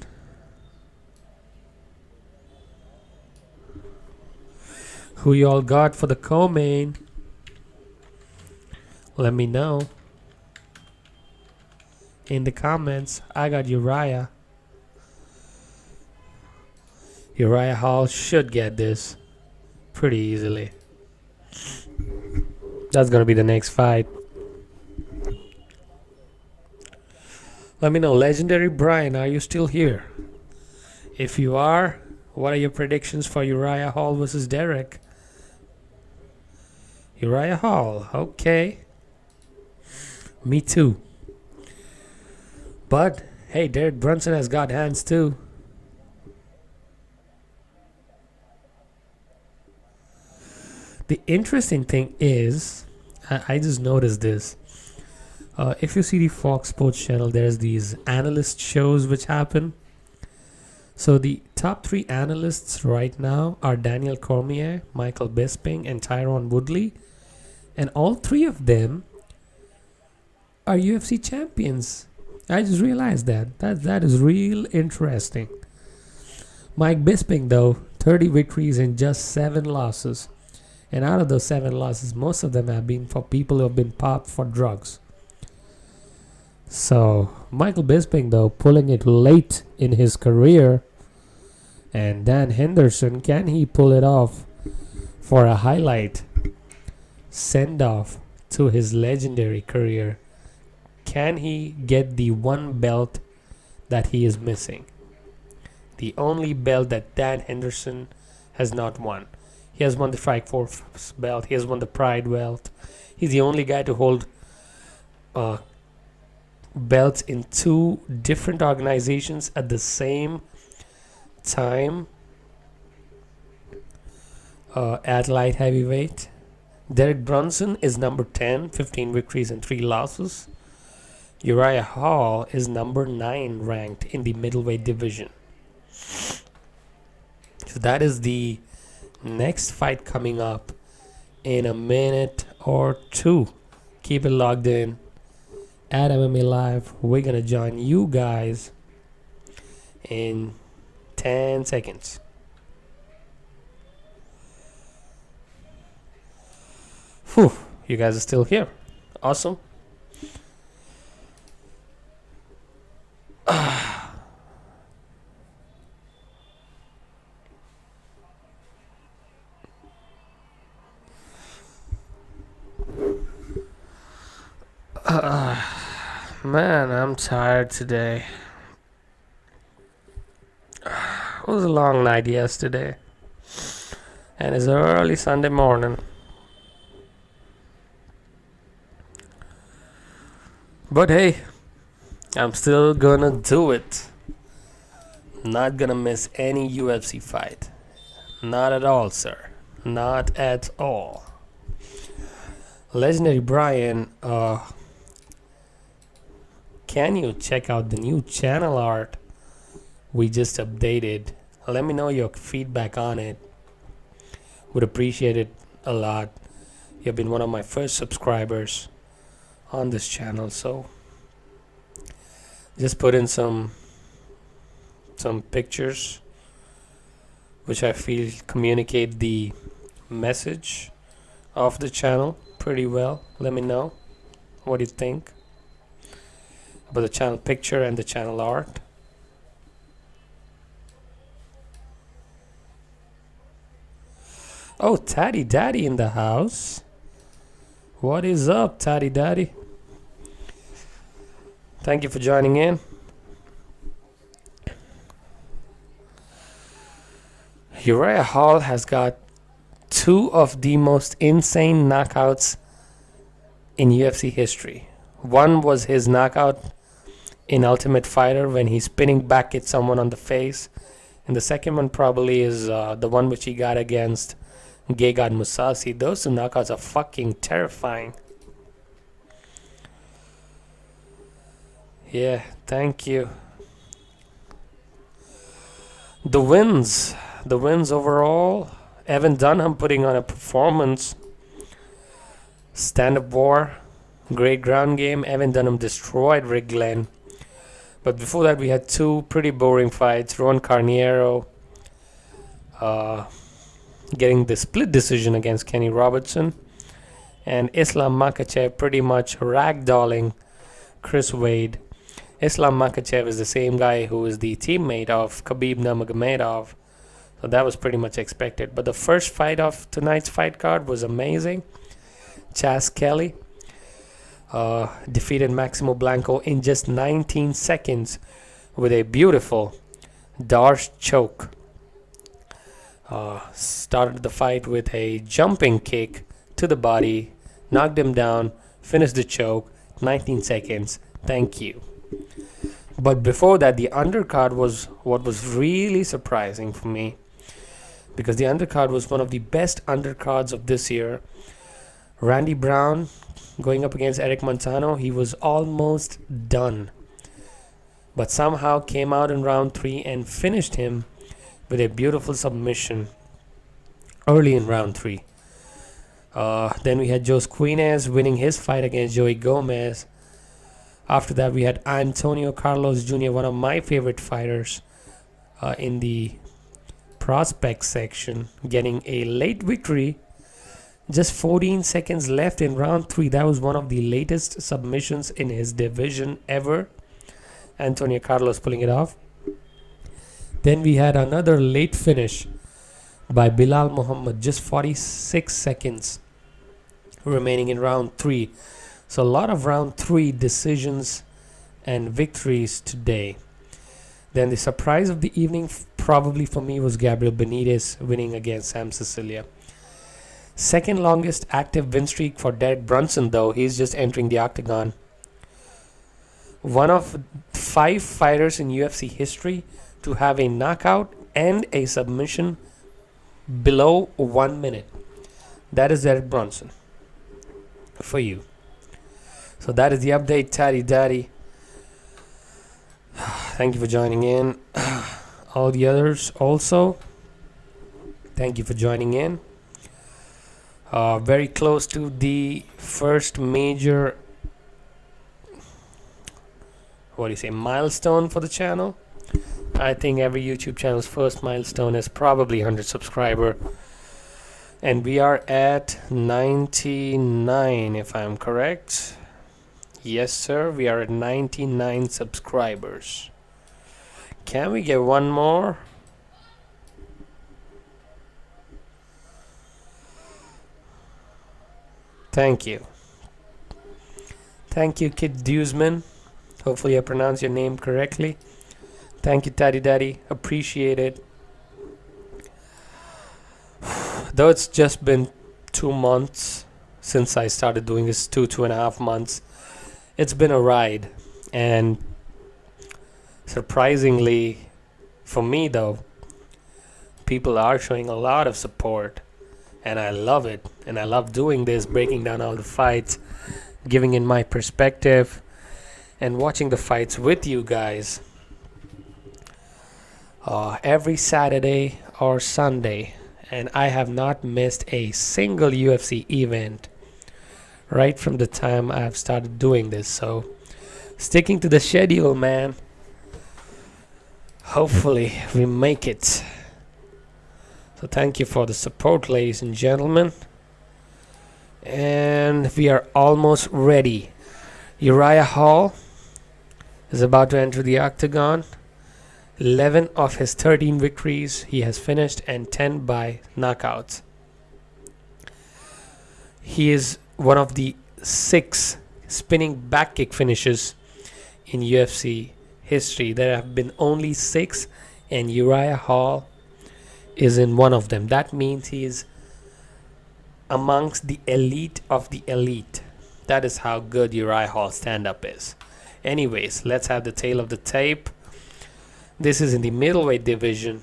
Who y'all got for the co-main? Let me know in the comments. I got Uriah. Uriah Hall should get this pretty easily. That's gonna be the next fight. Let me know, Legendary Brian, are you still here? If you are, what are your predictions for Uriah Hall versus Derek? Uriah Hall, okay. Me too. But hey, Derek Brunson has got hands too. The interesting thing is, I just noticed this. If you see the Fox Sports channel, there's these analyst shows which happen. So the top 3 analysts right now are Daniel Cormier, Michael Bisping, and Tyron Woodley. And all 3 of them are UFC champions. I just realized that. That is real interesting. Mike Bisping, though, 30 victories and just 7 losses. And out of those 7 losses, most of them have been for people who have been popped for drugs. So, Michael Bisping, though, pulling it late in his career. And Dan Henderson, can he pull it off for a highlight send-off to his legendary career? Can he get the one belt that he is missing? The only belt that Dan Henderson has not won. He has won the Strike Force belt. He has won the Pride belt. He's the only guy to hold belts in 2 different organizations at the same time at light heavyweight. Derek Brunson is number 10, 15 victories and 3 losses. Uriah Hall is number 9 ranked in the middleweight division. So that is the next fight coming up in a minute or 2. Keep it logged in at MMA Live. We're gonna join you guys in 10 seconds. Whew, you guys are still here. Awesome. Man, I'm tired today. It was a long night yesterday, and it's early Sunday morning. But hey, I'm still gonna do it. Not gonna miss any UFC fight. Not at all, sir. Not at all. Legendary Brian, can you check out the new channel art we just updated? Let me know your feedback on it. Would appreciate it a lot. You've been one of my first subscribers on this channel, so just put in some pictures which I feel communicate the message of the channel pretty well. Let me know what you think about the channel picture and the channel art. Oh, Tatty Daddy in the house. What is up, Tatty Daddy? Thank you for joining in. Uriah Hall has got 2 of the most insane knockouts in UFC history. One was his knockout in Ultimate Fighter when he spinning back at someone on the face. And the second one probably is the one which he got against Gegard Mousasi. Those 2 knockouts are fucking terrifying. Yeah, thank you. The wins overall Evan Dunham putting on a performance. Stand-up war. Great ground game. Evan Dunham destroyed Rick Glenn. But before that, we had two pretty boring fights. Roan Carneiro getting the split decision against Kenny Robertson. And Islam Makhachev pretty much ragdolling Chris Wade. Islam Makhachev is the same guy who is the teammate of Khabib Nurmagomedov. So that was pretty much expected. But the first fight of tonight's fight card was amazing. Skelly defeated Maximo Blanco in just 19 seconds with a beautiful Darce choke. Started the fight with a jumping kick to the body, knocked him down, finished the choke, 19 seconds, thank you. But before that, the undercard was what was really surprising for me, because the undercard was one of the best undercards of this year. Randy Brown going up against Eric Montano, he was almost done, but somehow came out in round 3 and finished him with a beautiful submission early in round 3. Then we had Jose Quinez winning his fight against Joey Gomez. After that, we had Antonio Carlos Jr., one of my favorite fighters in the prospect section, getting a late victory. Just 14 seconds left in round 3. That was one of the latest submissions in his division ever. Antonio Carlos pulling it off. Then we had another late finish by Bilal Muhammad. Just 46 seconds remaining in round 3. So a lot of round 3 decisions and victories today. Then the surprise of the evening probably for me was Gabriel Benitez winning against Sam Sicilia. Second longest active win streak for Derek Brunson, though. He's just entering the octagon. One of 5 fighters in UFC history to have a knockout and a submission below 1 minute. That is Derek Brunson for you. So that is the update, Taddy Daddy. Thank you for joining in. All the others also, thank you for joining in. Very close to the first major, milestone for the channel. I think every YouTube channel's first milestone is probably 100 subscriber. And we are at 99, if I'm correct. Yes, sir. We are at 99 subscribers. Can we get one more? Thank you. Thank you, Kid Dewsman. Hopefully I pronounced your name correctly. Thank you, Taddy Daddy. Appreciate it. Though it's just been 2 months since I started doing this, 2.5 months. It's been a ride. And surprisingly, for me though, people are showing a lot of support. And I love it. And I love doing this, breaking down all the fights, giving in my perspective, and watching the fights with you guys. Every Saturday or Sunday. And I have not missed a single UFC event right from the time I've started doing this. So, sticking to the schedule, man. Hopefully, we make it. So thank you for the support, ladies and gentlemen. And we are almost ready. Uriah Hall is about to enter the octagon. 11 of his 13 victories he has finished, and 10 by knockouts. He is one of the 6 spinning back kick finishes in UFC history. There have been only 6, and Uriah Hall is in one of them. That means he is amongst the elite of the elite. That is how good Uriah Hall stand-up is. Anyways, let's have the tail of the tape. This is in the middleweight division.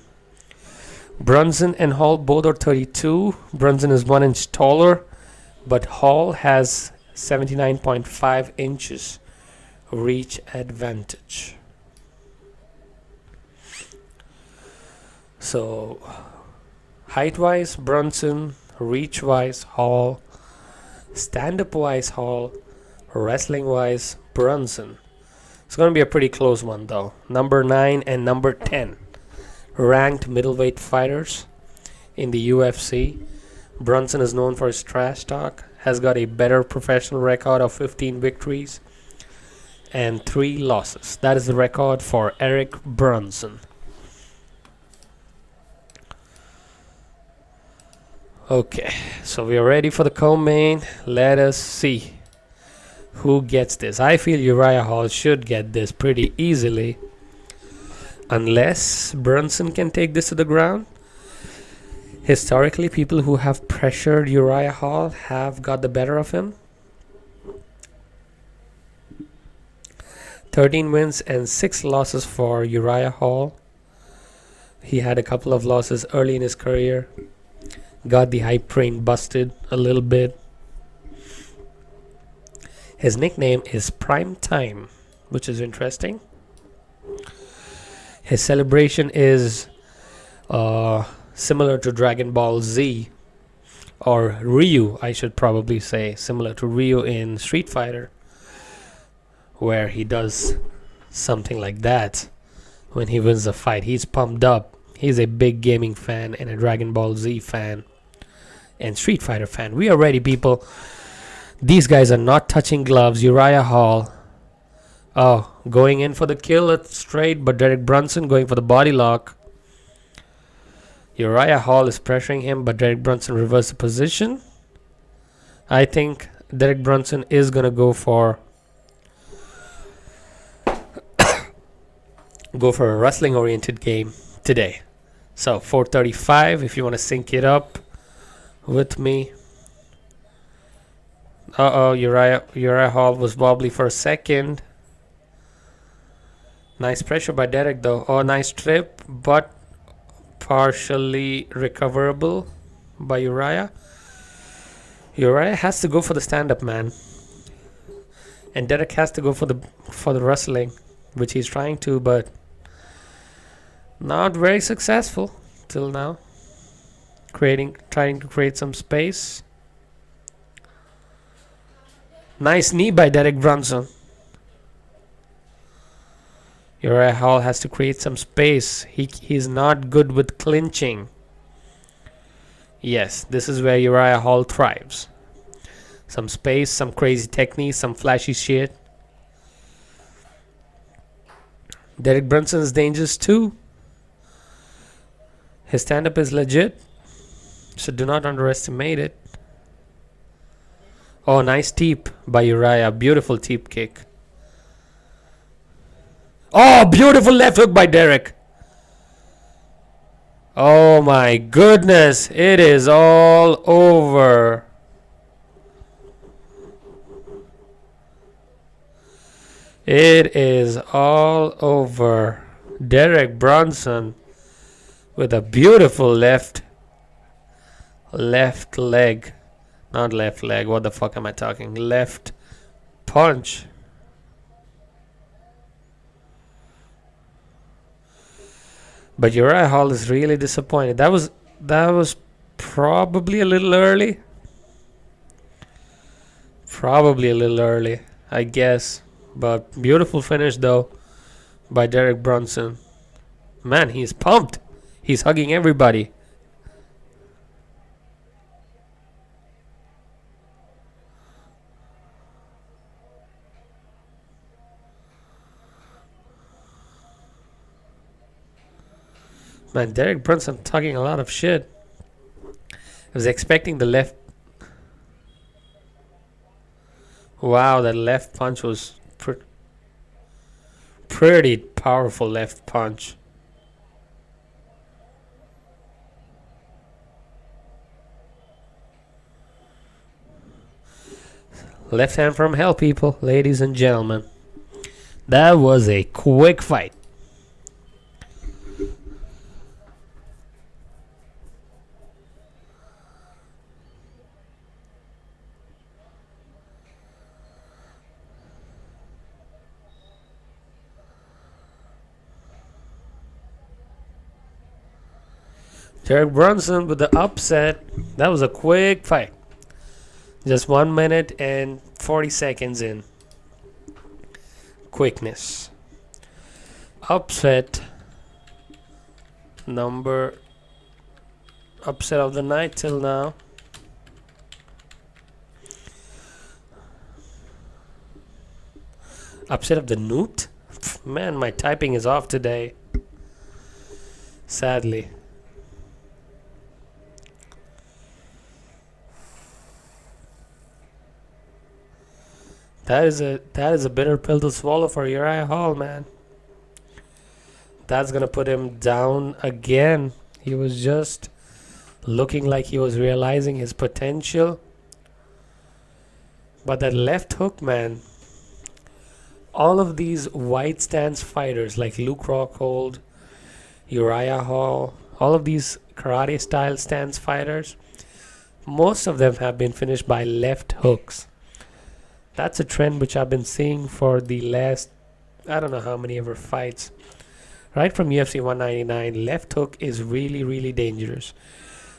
Brunson and Hall both are 32. Brunson is 1 inch taller, but Hall has 79.5 inches reach advantage. So, Height-wise, Brunson. Reach-wise, Hall. Stand-up-wise, Hall. Wrestling-wise, Brunson. It's going to be a pretty close one, though. Number 9 and number 10 ranked middleweight fighters in the UFC. Brunson is known for his trash talk, has got a better professional record of 15 victories and 3 losses. That is the record for Eric Brunson. Okay, so we are ready for the co-main. Let us see who gets this. I feel Uriah Hall should get this pretty easily, unless Brunson can take this to the ground. Historically, people who have pressured Uriah Hall have got the better of him. 13 wins and 6 losses for Uriah Hall. He had a couple of losses early in his career. Got the hype train busted a little bit. His nickname is Prime Time, which is interesting. His celebration is similar to Dragon Ball Z, or Ryu, I should probably say, similar to Ryu in Street Fighter, where he does something like that when he wins a fight. He's pumped up. He's a big gaming fan and a Dragon Ball Z fan and Street Fighter fan. We are ready, people. These guys are not touching gloves. Uriah Hall, going in for the kill at straight, but Derek Brunson going for the body lock. Uriah Hall is pressuring him, but Derek Brunson reversed the position. I think Derek Brunson is going to go for a wrestling-oriented game today. So 4:35, if you want to sync it up with me. Uriah Hall was wobbly for a second. Nice pressure by Derek, though. Oh, nice trip, but partially recoverable by Uriah. Uriah has to go for the stand-up, man, and Derek has to go for the wrestling, which he's trying to, but not very successful till now. Trying to create some space. Nice knee by Derek Brunson. Uriah Hall has to create some space. He's not good with clinching. Yes, this is where Uriah Hall thrives. Some space, some crazy technique, some flashy shit. Derek Brunson is dangerous too. His stand-up is legit, so do not underestimate it. Oh, nice teep by Uriah. Beautiful teep kick. Oh, beautiful left hook by Derek. Oh my goodness. It is all over. It is all over. Derek Brunson with a beautiful left leg. Not left leg. What the fuck am I talking? Left punch. But Uriah Hall is really disappointed. That was probably a little early. Probably a little early, I guess. But beautiful finish though by Derek Brunson. Man, he's pumped. He's hugging everybody. Man, Derek Brunson talking a lot of shit. I was expecting the left. Wow, that left punch was pretty powerful left punch. Left hand from hell, people, ladies and gentlemen. That was a quick fight. Derek Brunson with the upset. That was a quick fight. Just 1 minute and 40 seconds in. Quickness. Upset of the night till now. Upset of the newt? Man, my typing is off today. Sadly. That is a bitter pill to swallow for Uriah Hall, man. That's gonna put him down again. He was just looking like he was realizing his potential. But that left hook, man. All of these wide stance fighters like Luke Rockhold, Uriah Hall, all of these karate style stance fighters, most of them have been finished by left hooks. That's a trend which I've been seeing for the last, I don't know how many ever fights. Right from UFC 199, left hook is really, really dangerous.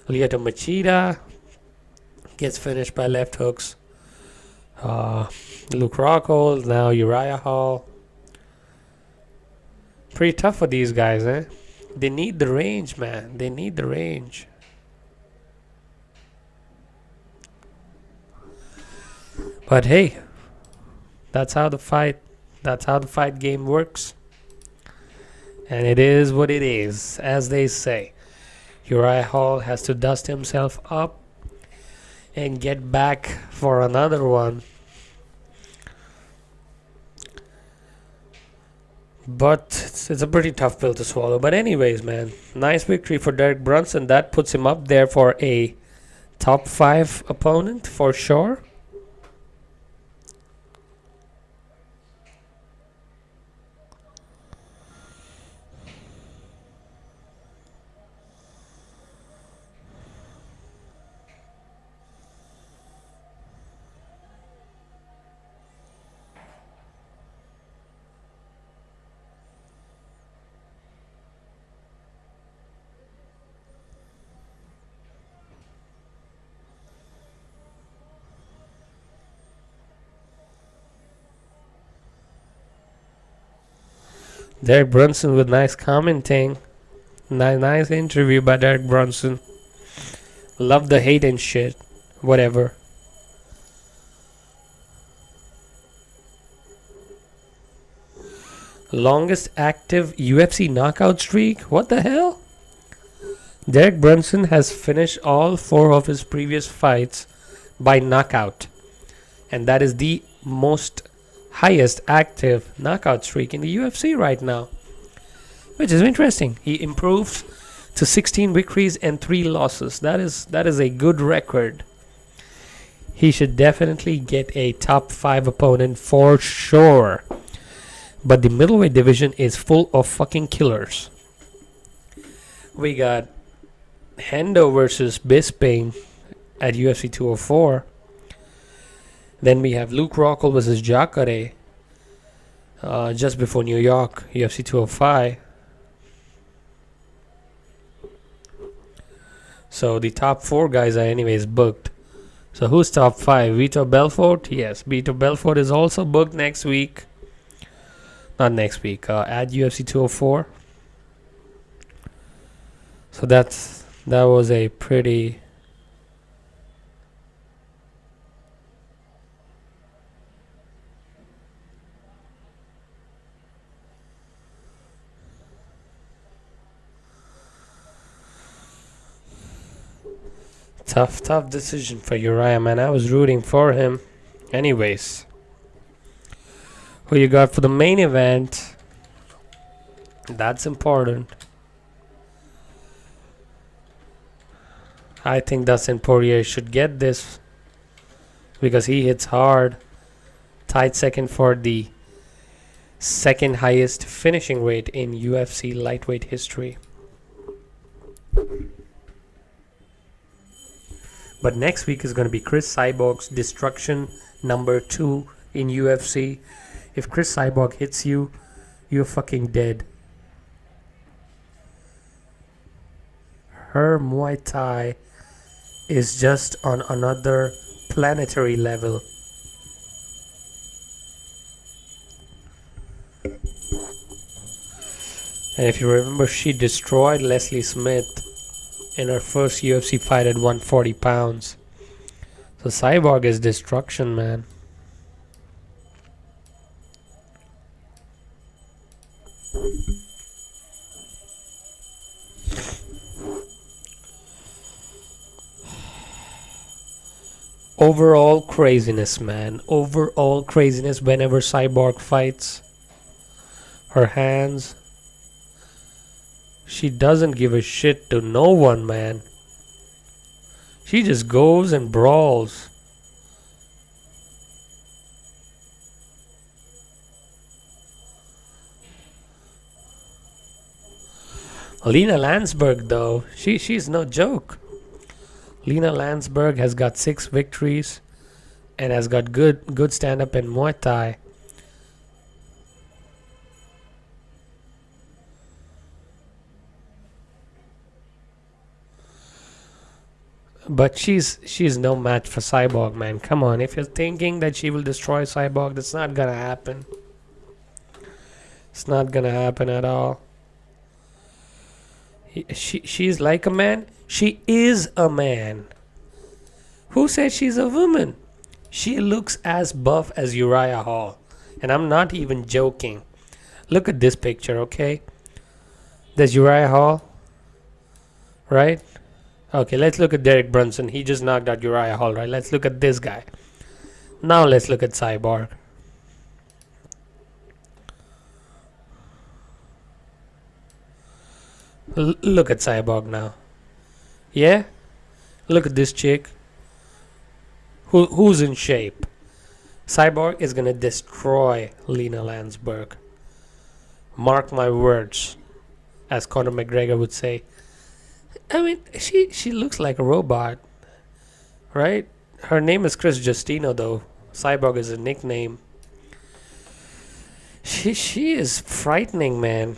Lyoto Machida gets finished by left hooks. Luke Rockhold, now Uriah Hall. Pretty tough for these guys, eh? They need the range, man. They need the range. But hey, that's how the fight game works. And it is what it is, as they say. Uriah Hall has to dust himself up and get back for another one. But it's a pretty tough pill to swallow. But anyways, man, nice victory for Derek Brunson. That puts him up there for a top 5 opponent for sure. Derek Brunson with nice commenting. Nice interview by Derek Brunson. Love the hate and shit. Whatever. Longest active UFC knockout streak? What the hell? Derek Brunson has finished all 4 of his previous fights by knockout. And that is the most highest active knockout streak in the UFC right now, which is interesting. He improves to 16 victories and 3 losses. That is a good record. He should definitely get a top 5 opponent for sure. But the middleweight division is full of fucking killers. We got Hendo versus Bisping at UFC 204. Then we have Luke Rockhold versus Jacare just before New York, UFC 205. So the top 4 guys are anyways booked. So who's top 5? Vitor Belfort? Yes, Vitor Belfort is also booked next week. Not next week, at UFC 204. So that was a pretty tough decision for Uriah, man. I was rooting for him. Anyways, who you got for the main event? That's important. I think Dustin Porier should get this because he hits hard. Tied second for the second highest finishing rate in UFC lightweight history. But next week is going to be Chris Cyborg's destruction number 2 in UFC. If Chris Cyborg hits you, you're fucking dead. Her Muay Thai is just on another planetary level. And if you remember, she destroyed Leslie Smith in her first UFC fight at 140 pounds. So Cyborg is destruction, man. Overall craziness, man. Overall craziness whenever Cyborg fights. Her hands. She doesn't give a shit to no one, man. She just goes and brawls. Lena Landsberg, though, she's no joke. Lena Landsberg has got 6 victories and has got good stand-up in Muay Thai. But she's no match for Cyborg, man. Come on, if you're thinking that she will destroy Cyborg, that's not gonna happen. It's not gonna happen at all. She's like a man. She is a man. Who said she's a woman? She looks as buff as Uriah Hall. And I'm not even joking. Look at this picture, okay? There's Uriah Hall. Right? Okay, let's look at Derek Brunson. He just knocked out Uriah Hall, right? Let's look at this guy. Now let's look at Cyborg. Look at Cyborg now. Yeah? Look at this chick. Who's in shape? Cyborg is gonna destroy Lena Landsberg. Mark my words, as Conor McGregor would say. I mean, she looks like a robot, right? Her name is Chris Justino, though. Cyborg is a nickname. She is frightening, man.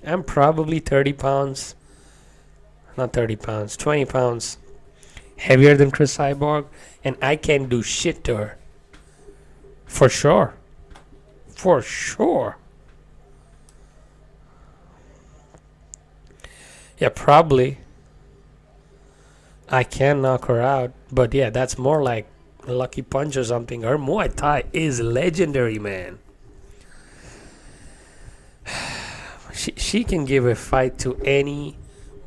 I'm probably 30 pounds. Not 30 pounds, 20 pounds heavier than Chris Cyborg, and I can't do shit to her. For sure. For sure. Yeah, probably. I can knock her out, but yeah, that's more like a lucky punch or something. Her Muay Thai is legendary, man. She can give a fight to any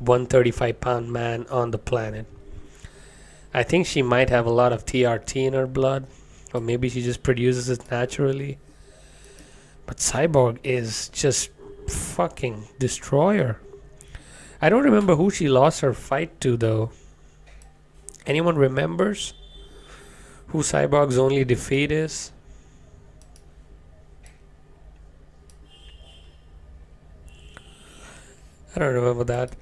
135-pound man on the planet. I think she might have a lot of TRT in her blood, or maybe she just produces it naturally. But Cyborg is just fucking destroyer. I don't remember who she lost her fight to, though. Anyone remembers who Cyborg's only defeat is? I don't remember that.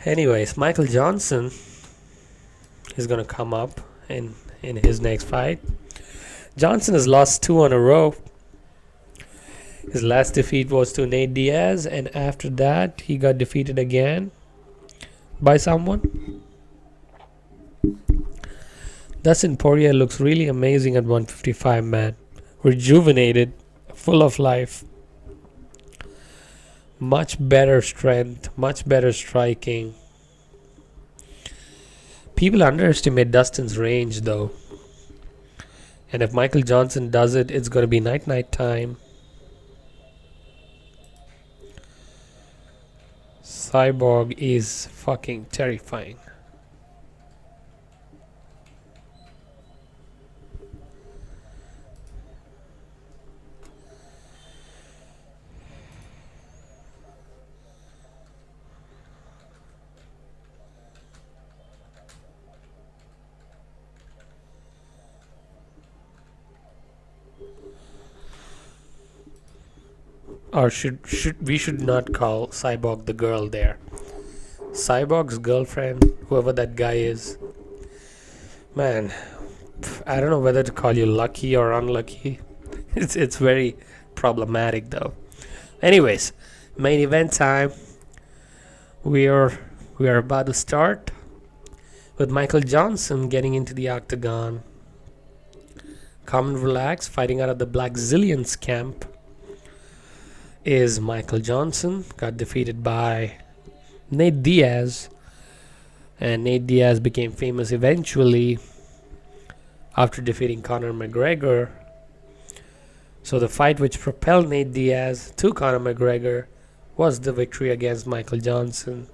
Anyways, Michael Johnson is gonna come up in his next fight. Johnson has lost 2 in a row. His last defeat was to Nate Diaz, and after that he got defeated again by someone. Dustin Porier looks really amazing at 155, man. Rejuvenated, full of life. Much better strength, much better striking. People underestimate Dustin's range, though. And if Michael Johnson does it, it's going to be night time. Cyborg is fucking terrifying. Or we should not call Cyborg the girl there. Cyborg's girlfriend, whoever that guy is, man, I don't know whether to call you lucky or unlucky. It's very problematic, though. Anyways, main event time. We are we are about to start with Michael Johnson getting into the octagon. Calm and relaxed, fighting out of the Black Zillions camp is Michael Johnson. Got defeated by Nate Diaz, and Nate Diaz became famous eventually after defeating Conor McGregor. So the fight which propelled Nate Diaz to Conor McGregor was the victory against Michael Johnson.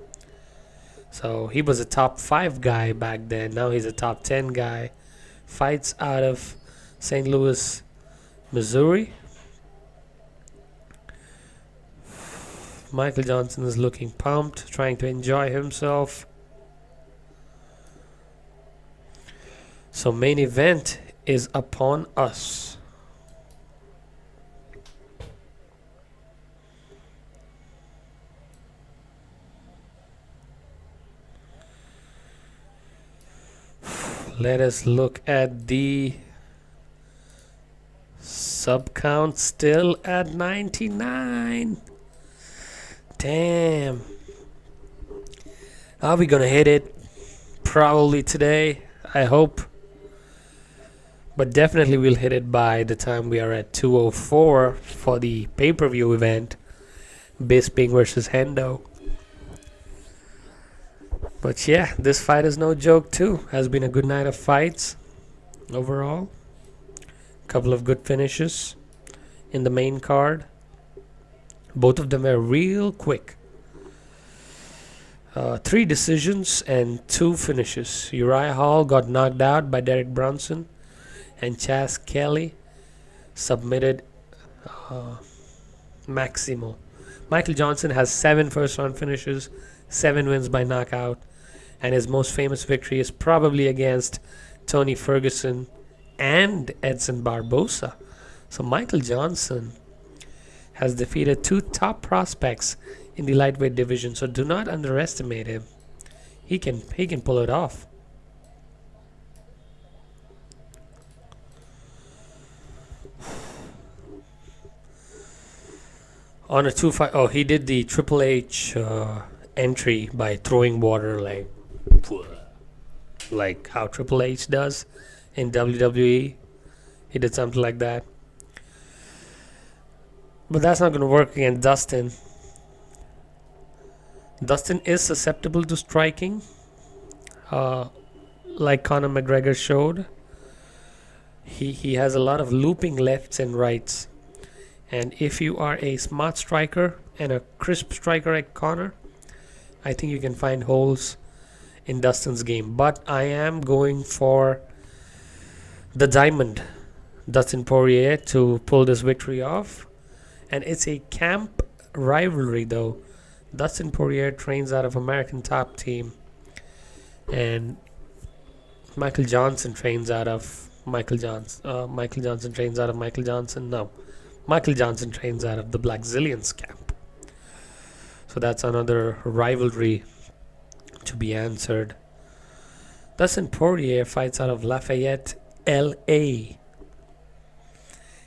So he was a top 5 guy back then. Now he's a top 10 guy. Fights out of St. Louis, Missouri. Michael Johnson is looking pumped, trying to enjoy himself. So main event is upon us. Let us look at the sub count, still at 99. Damn. Are we gonna hit it? Probably today, I hope. But definitely we'll hit it by the time we are at 204 for the pay-per-view event. Bisping versus Hendo. But yeah, this fight is no joke too. Has been a good night of fights overall. Couple of good finishes in the main card. Both of them were real quick. 3 decisions and 2 finishes. Uriah Hall got knocked out by Derek Brunson, and Chas Kelly submitted Maximo. Michael Johnson has 7 first-round finishes, 7 wins by knockout, and his most famous victory is probably against Tony Ferguson and Edson Barbosa. So Michael Johnson has defeated 2 top prospects in the lightweight division, so do not underestimate him. He can pull it off. On a 2-fight, he did the Triple H entry by throwing water like how Triple H does in WWE. He did something like that. But that's not going to work against Dustin. Dustin is susceptible to striking, like Conor McGregor showed. He has a lot of looping lefts and rights. And if you are a smart striker and a crisp striker like Conor, I think you can find holes in Dustin's game. But I am going for the diamond, Dustin Poirier, to pull this victory off. And it's a camp rivalry though. Dustin Poirier trains out of American Top Team, and Michael Johnson trains out of Michael Johnson. Michael Johnson trains out of Michael Johnson. No, Michael Johnson trains out of the Black Zillions camp. So that's another rivalry to be answered. Dustin Poirier fights out of Lafayette, LA.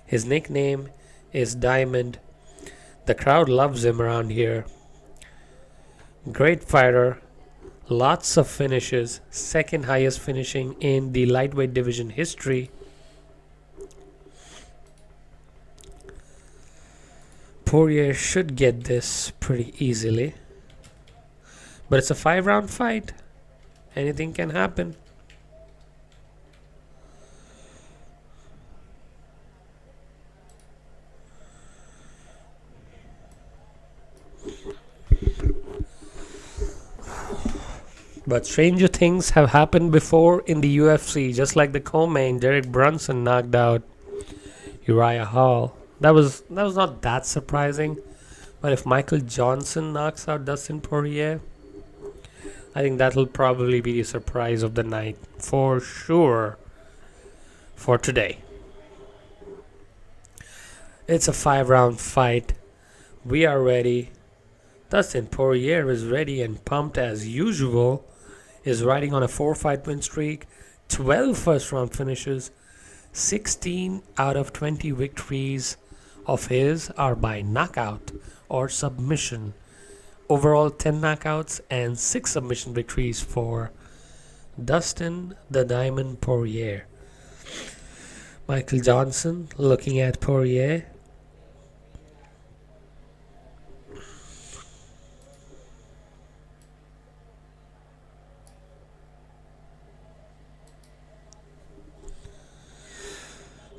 His nickname is Diamond. The crowd loves him around here. Great fighter, lots of finishes, second highest finishing in the lightweight division history. Poirier should get this pretty easily, but it's a 5-round fight. Anything can happen. But stranger things have happened before in the UFC, just like the co-main, Derek Brunson knocked out Uriah Hall. That was not that surprising. But if Michael Johnson knocks out Dustin Poirier, I think that'll probably be the surprise of the night for sure for today. It's a 5-round fight. We are ready. Dustin Poirier is ready and pumped as usual. Is riding on a 4-fight win streak, 12 first-round finishes, 16 out of 20 victories of his are by knockout or submission. overall 10 knockouts and 6 submission victories for Dustin the Diamond Porier. Michael Johnson looking at Porier.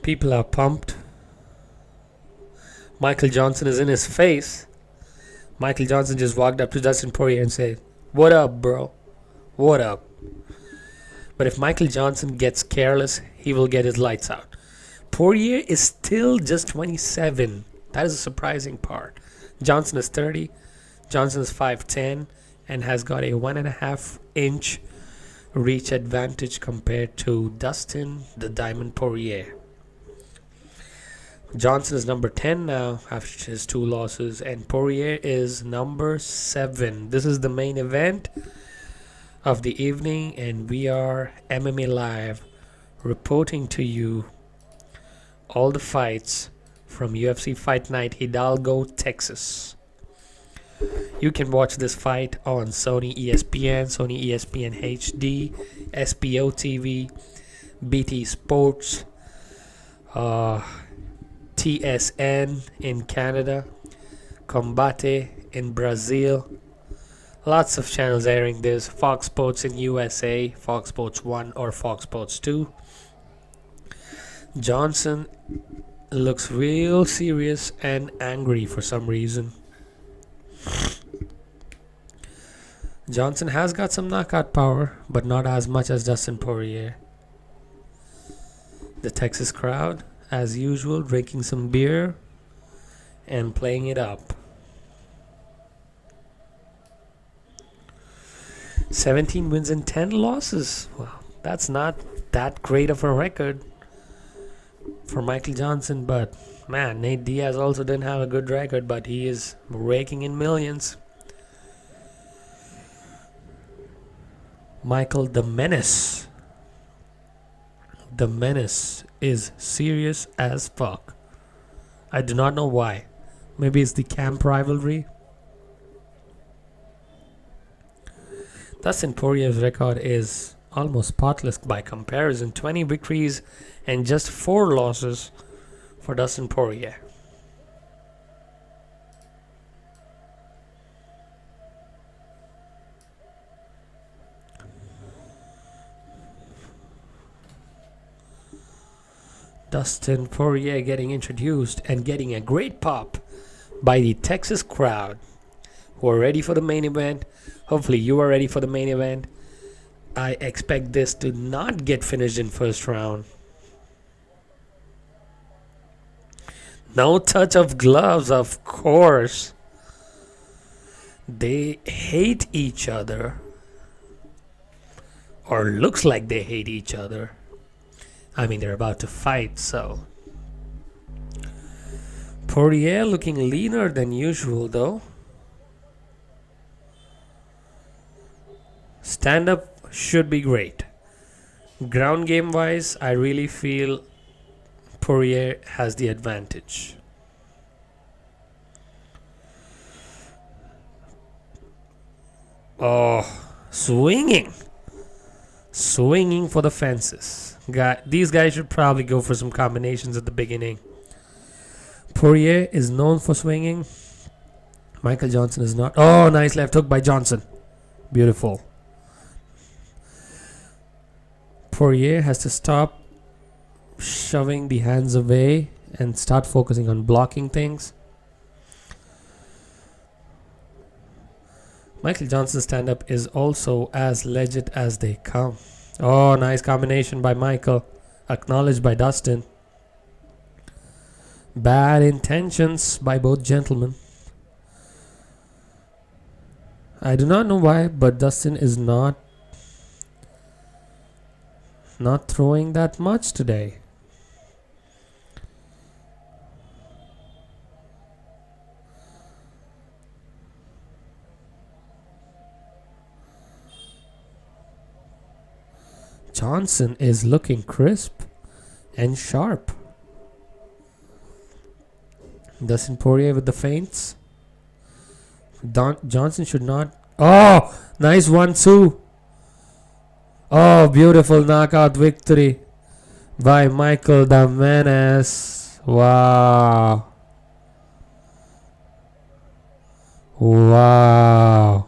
People are pumped. Michael Johnson is in his face. Michael Johnson just walked up to Dustin Poirier and said, "What up, bro? What up?" But if Michael Johnson gets careless, he will get his lights out. Poirier is still just 27. That is a surprising part. Johnson is 30. Johnson is 5'10" and has got a 1.5 inch reach advantage compared to Dustin the Diamond Poirier. Johnson is number 10 now after his 2 losses, and Poirier is number 7. This is the main event of the evening, and we are MMA Live reporting to you all the fights from UFC Fight Night Hidalgo, Texas. You can watch this fight on Sony ESPN, Sony ESPN HD, SPO TV, BT Sports, TSN in Canada, Combate in Brazil. Lots of channels airing this. Fox Sports in USA, Fox Sports 1 or Fox Sports 2. Johnson looks real serious and angry for some reason. Johnson has got some knockout power, but not as much as Dustin Poirier. The Texas crowd, as usual, drinking some beer and playing it up. 17 wins and 10 losses. Well, that's not that great of a record for Michael Johnson, but man, Nate Diaz also didn't have a good record, but he is raking in millions. Michael the Menace. The Menace is serious as fuck. I do not know why. Maybe it's the camp rivalry. Dustin Poirier's record is almost spotless by comparison. 20 victories and just 4 losses for Dustin Poirier. Dustin Poirier getting introduced and getting a great pop by the Texas crowd who are ready for the main event. Hopefully you are ready for the main event. I expect this to not get finished in first round. No touch of gloves, of course. They hate each other. Or looks like they hate each other. I mean, they're about to fight, so. Poirier looking leaner than usual, though. Stand-up should be great. Ground game-wise, I really feel Poirier has the advantage. Oh, swinging for the fences. These guys should probably go for some combinations at the beginning. Poirier is known for swinging. Michael Johnson is not. Oh, nice left hook by Johnson. Beautiful. Poirier has to stop shoving the hands away and start focusing on blocking things. Michael Johnson's stand-up is also as legit as they come. Oh, nice combination by Michael. Acknowledged by Dustin. Bad intentions by both gentlemen. I do not know why, but Dustin is not throwing that much today. Johnson is looking crisp and sharp. Dustin Poirier with the feints. Johnson should not. Oh, nice 1-2. Oh, beautiful knockout victory by Michael the Menace. Wow. Wow.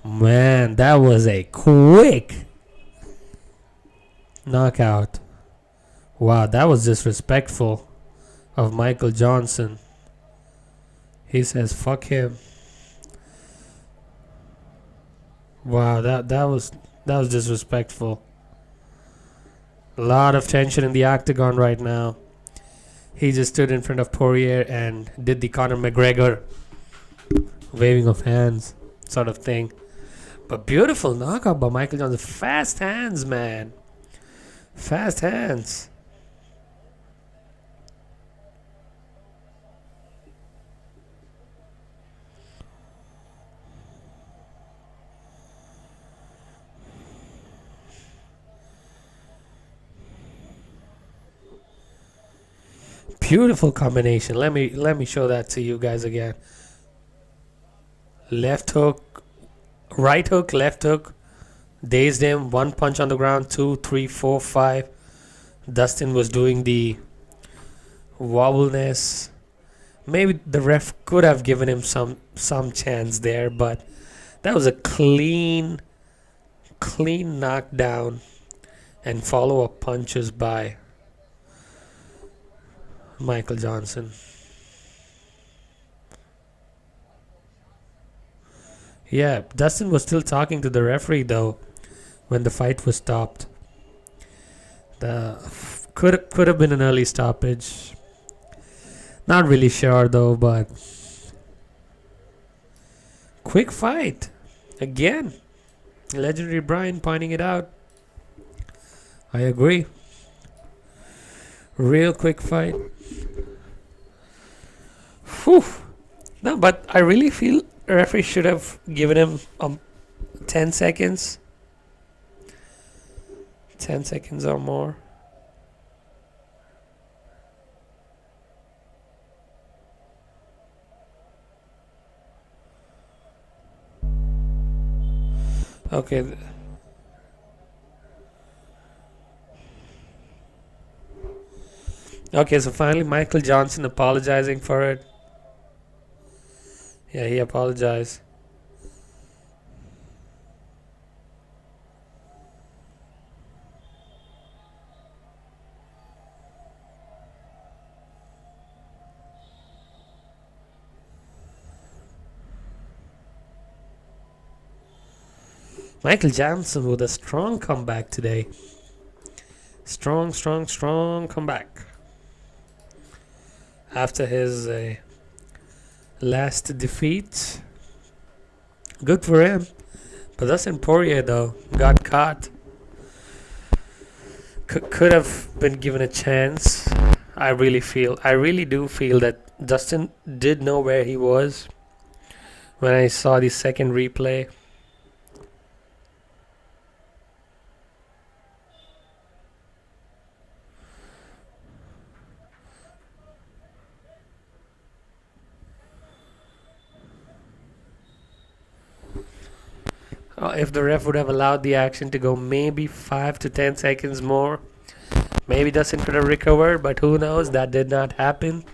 Man, that was a quick knockout. Wow, that was disrespectful of Michael Johnson. He says, fuck him. Wow, that was disrespectful. A lot of tension in the octagon right now. He just stood in front of Porier and did the Conor McGregor waving of hands sort of thing. But beautiful knockout by Michael Johnson. Fast hands, man. Fast hands. Beautiful combination. Let me show that to you guys again. Left hook, right hook, left hook. Dazed him. One punch on the ground. 2, 3, 4, 5. Dustin was doing the wobbleness. Maybe the ref could have given him some chance there, but that was a clean knockdown and follow-up punches by Michael Johnson. Yeah, Dustin was still talking to the referee though when the fight was stopped. The could have been an early stoppage. Not really sure though, but quick fight again. Legendary Brian pointing it out. I agree. Real quick fight. Whew. No, but I really feel the referee should have given him 10 seconds. 10 seconds or more. Okay. Okay, so finally Michael Johnson apologizing for it. Yeah, he apologized. Michael Johnson with a strong comeback today. Strong comeback. After his last defeat. Good for him. But Dustin Poirier, though, got caught. Could have been given a chance. I really do feel that Dustin did know where he was when I saw the second replay. If the ref would have allowed the action to go maybe 5 to 10 seconds more, maybe Dustin could have recovered, but who knows? That did not happen.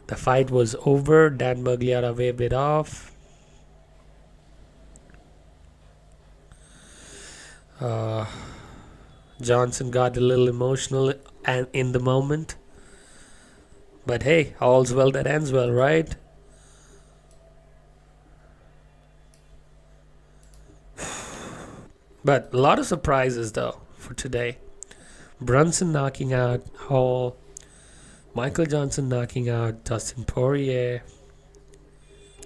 The fight was over. Dan Bugliara waved it off. Johnson got a little emotional and in the moment. But hey, all's well that ends well, right? But a lot of surprises though for today. Brunson knocking out Hall. Michael Johnson knocking out Dustin Poirier.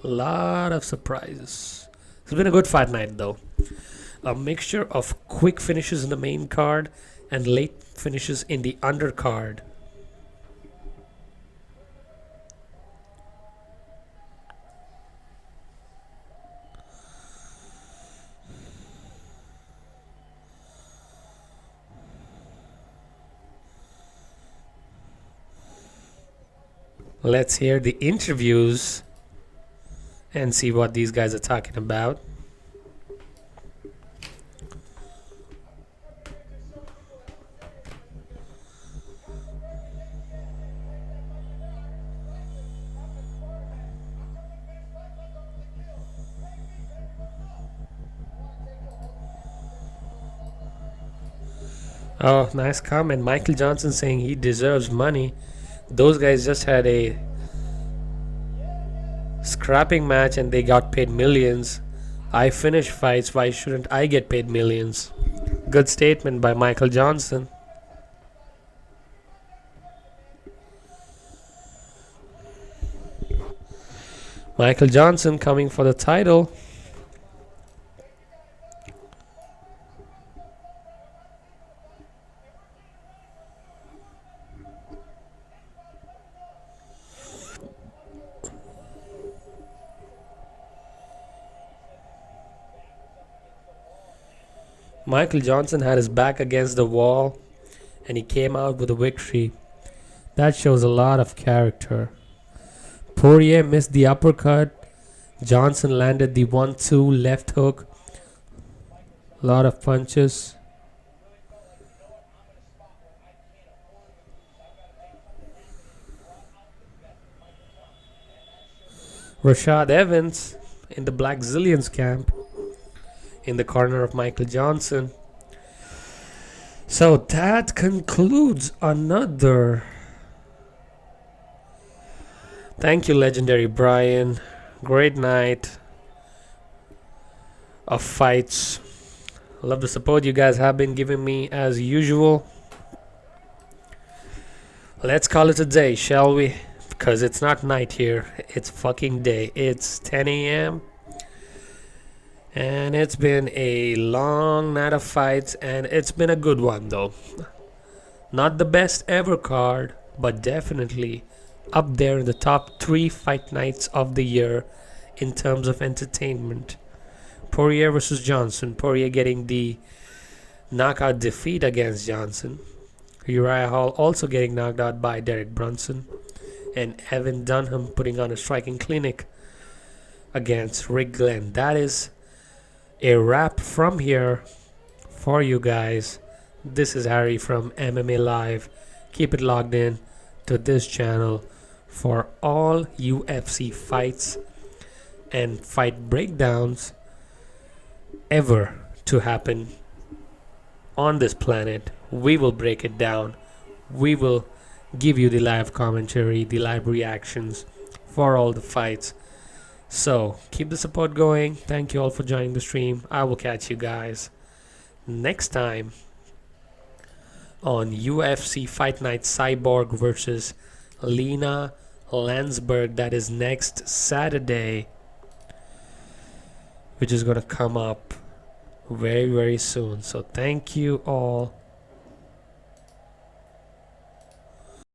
A lot of surprises. It's been a good fight night though. A mixture of quick finishes in the main card and late finishes in the undercard. Let's hear the interviews and see what these guys are talking about. Oh, nice comment. Michael Johnson saying he deserves money. Those guys just had a scrapping match and they got paid millions. I finish fights, why shouldn't I get paid millions? Good statement by Michael Johnson. Michael Johnson coming for the title. Michael Johnson had his back against the wall and he came out with a victory. That shows a lot of character. Porier missed the uppercut. Johnson landed the 1-2 left hook. A lot of punches. Rashad Evans in the Black Zillions camp in the corner of Michael Johnson. So that concludes another. Thank you, legendary Brian. Great night of fights. Love the support you guys have been giving me as usual. Let's call it a day, shall we? Because it's not night here. It's fucking day. It's 10 a.m. And it's been a long night of fights, and it's been a good one though. Not the best ever card, but definitely up there in the top 3 fight nights of the year in terms of entertainment. Poirier versus Johnson. Poirier getting the knockout defeat against Johnson. Uriah Hall also getting knocked out by Derek Brunson. And Evan Dunham putting on a striking clinic against Rick Glenn. That is a wrap from here for you guys. This is Harry from MMA Live. Keep it logged in to this channel for all UFC fights and fight breakdowns ever to happen on this planet. We will break it down. We will give you the live commentary, the live reactions for all the fights. So keep the support going. Thank you all for joining the stream. I will catch you guys next time on UFC Fight Night Cyborg versus Lena Landsberg. That is next Saturday, which is going to come up very, very soon. So thank you all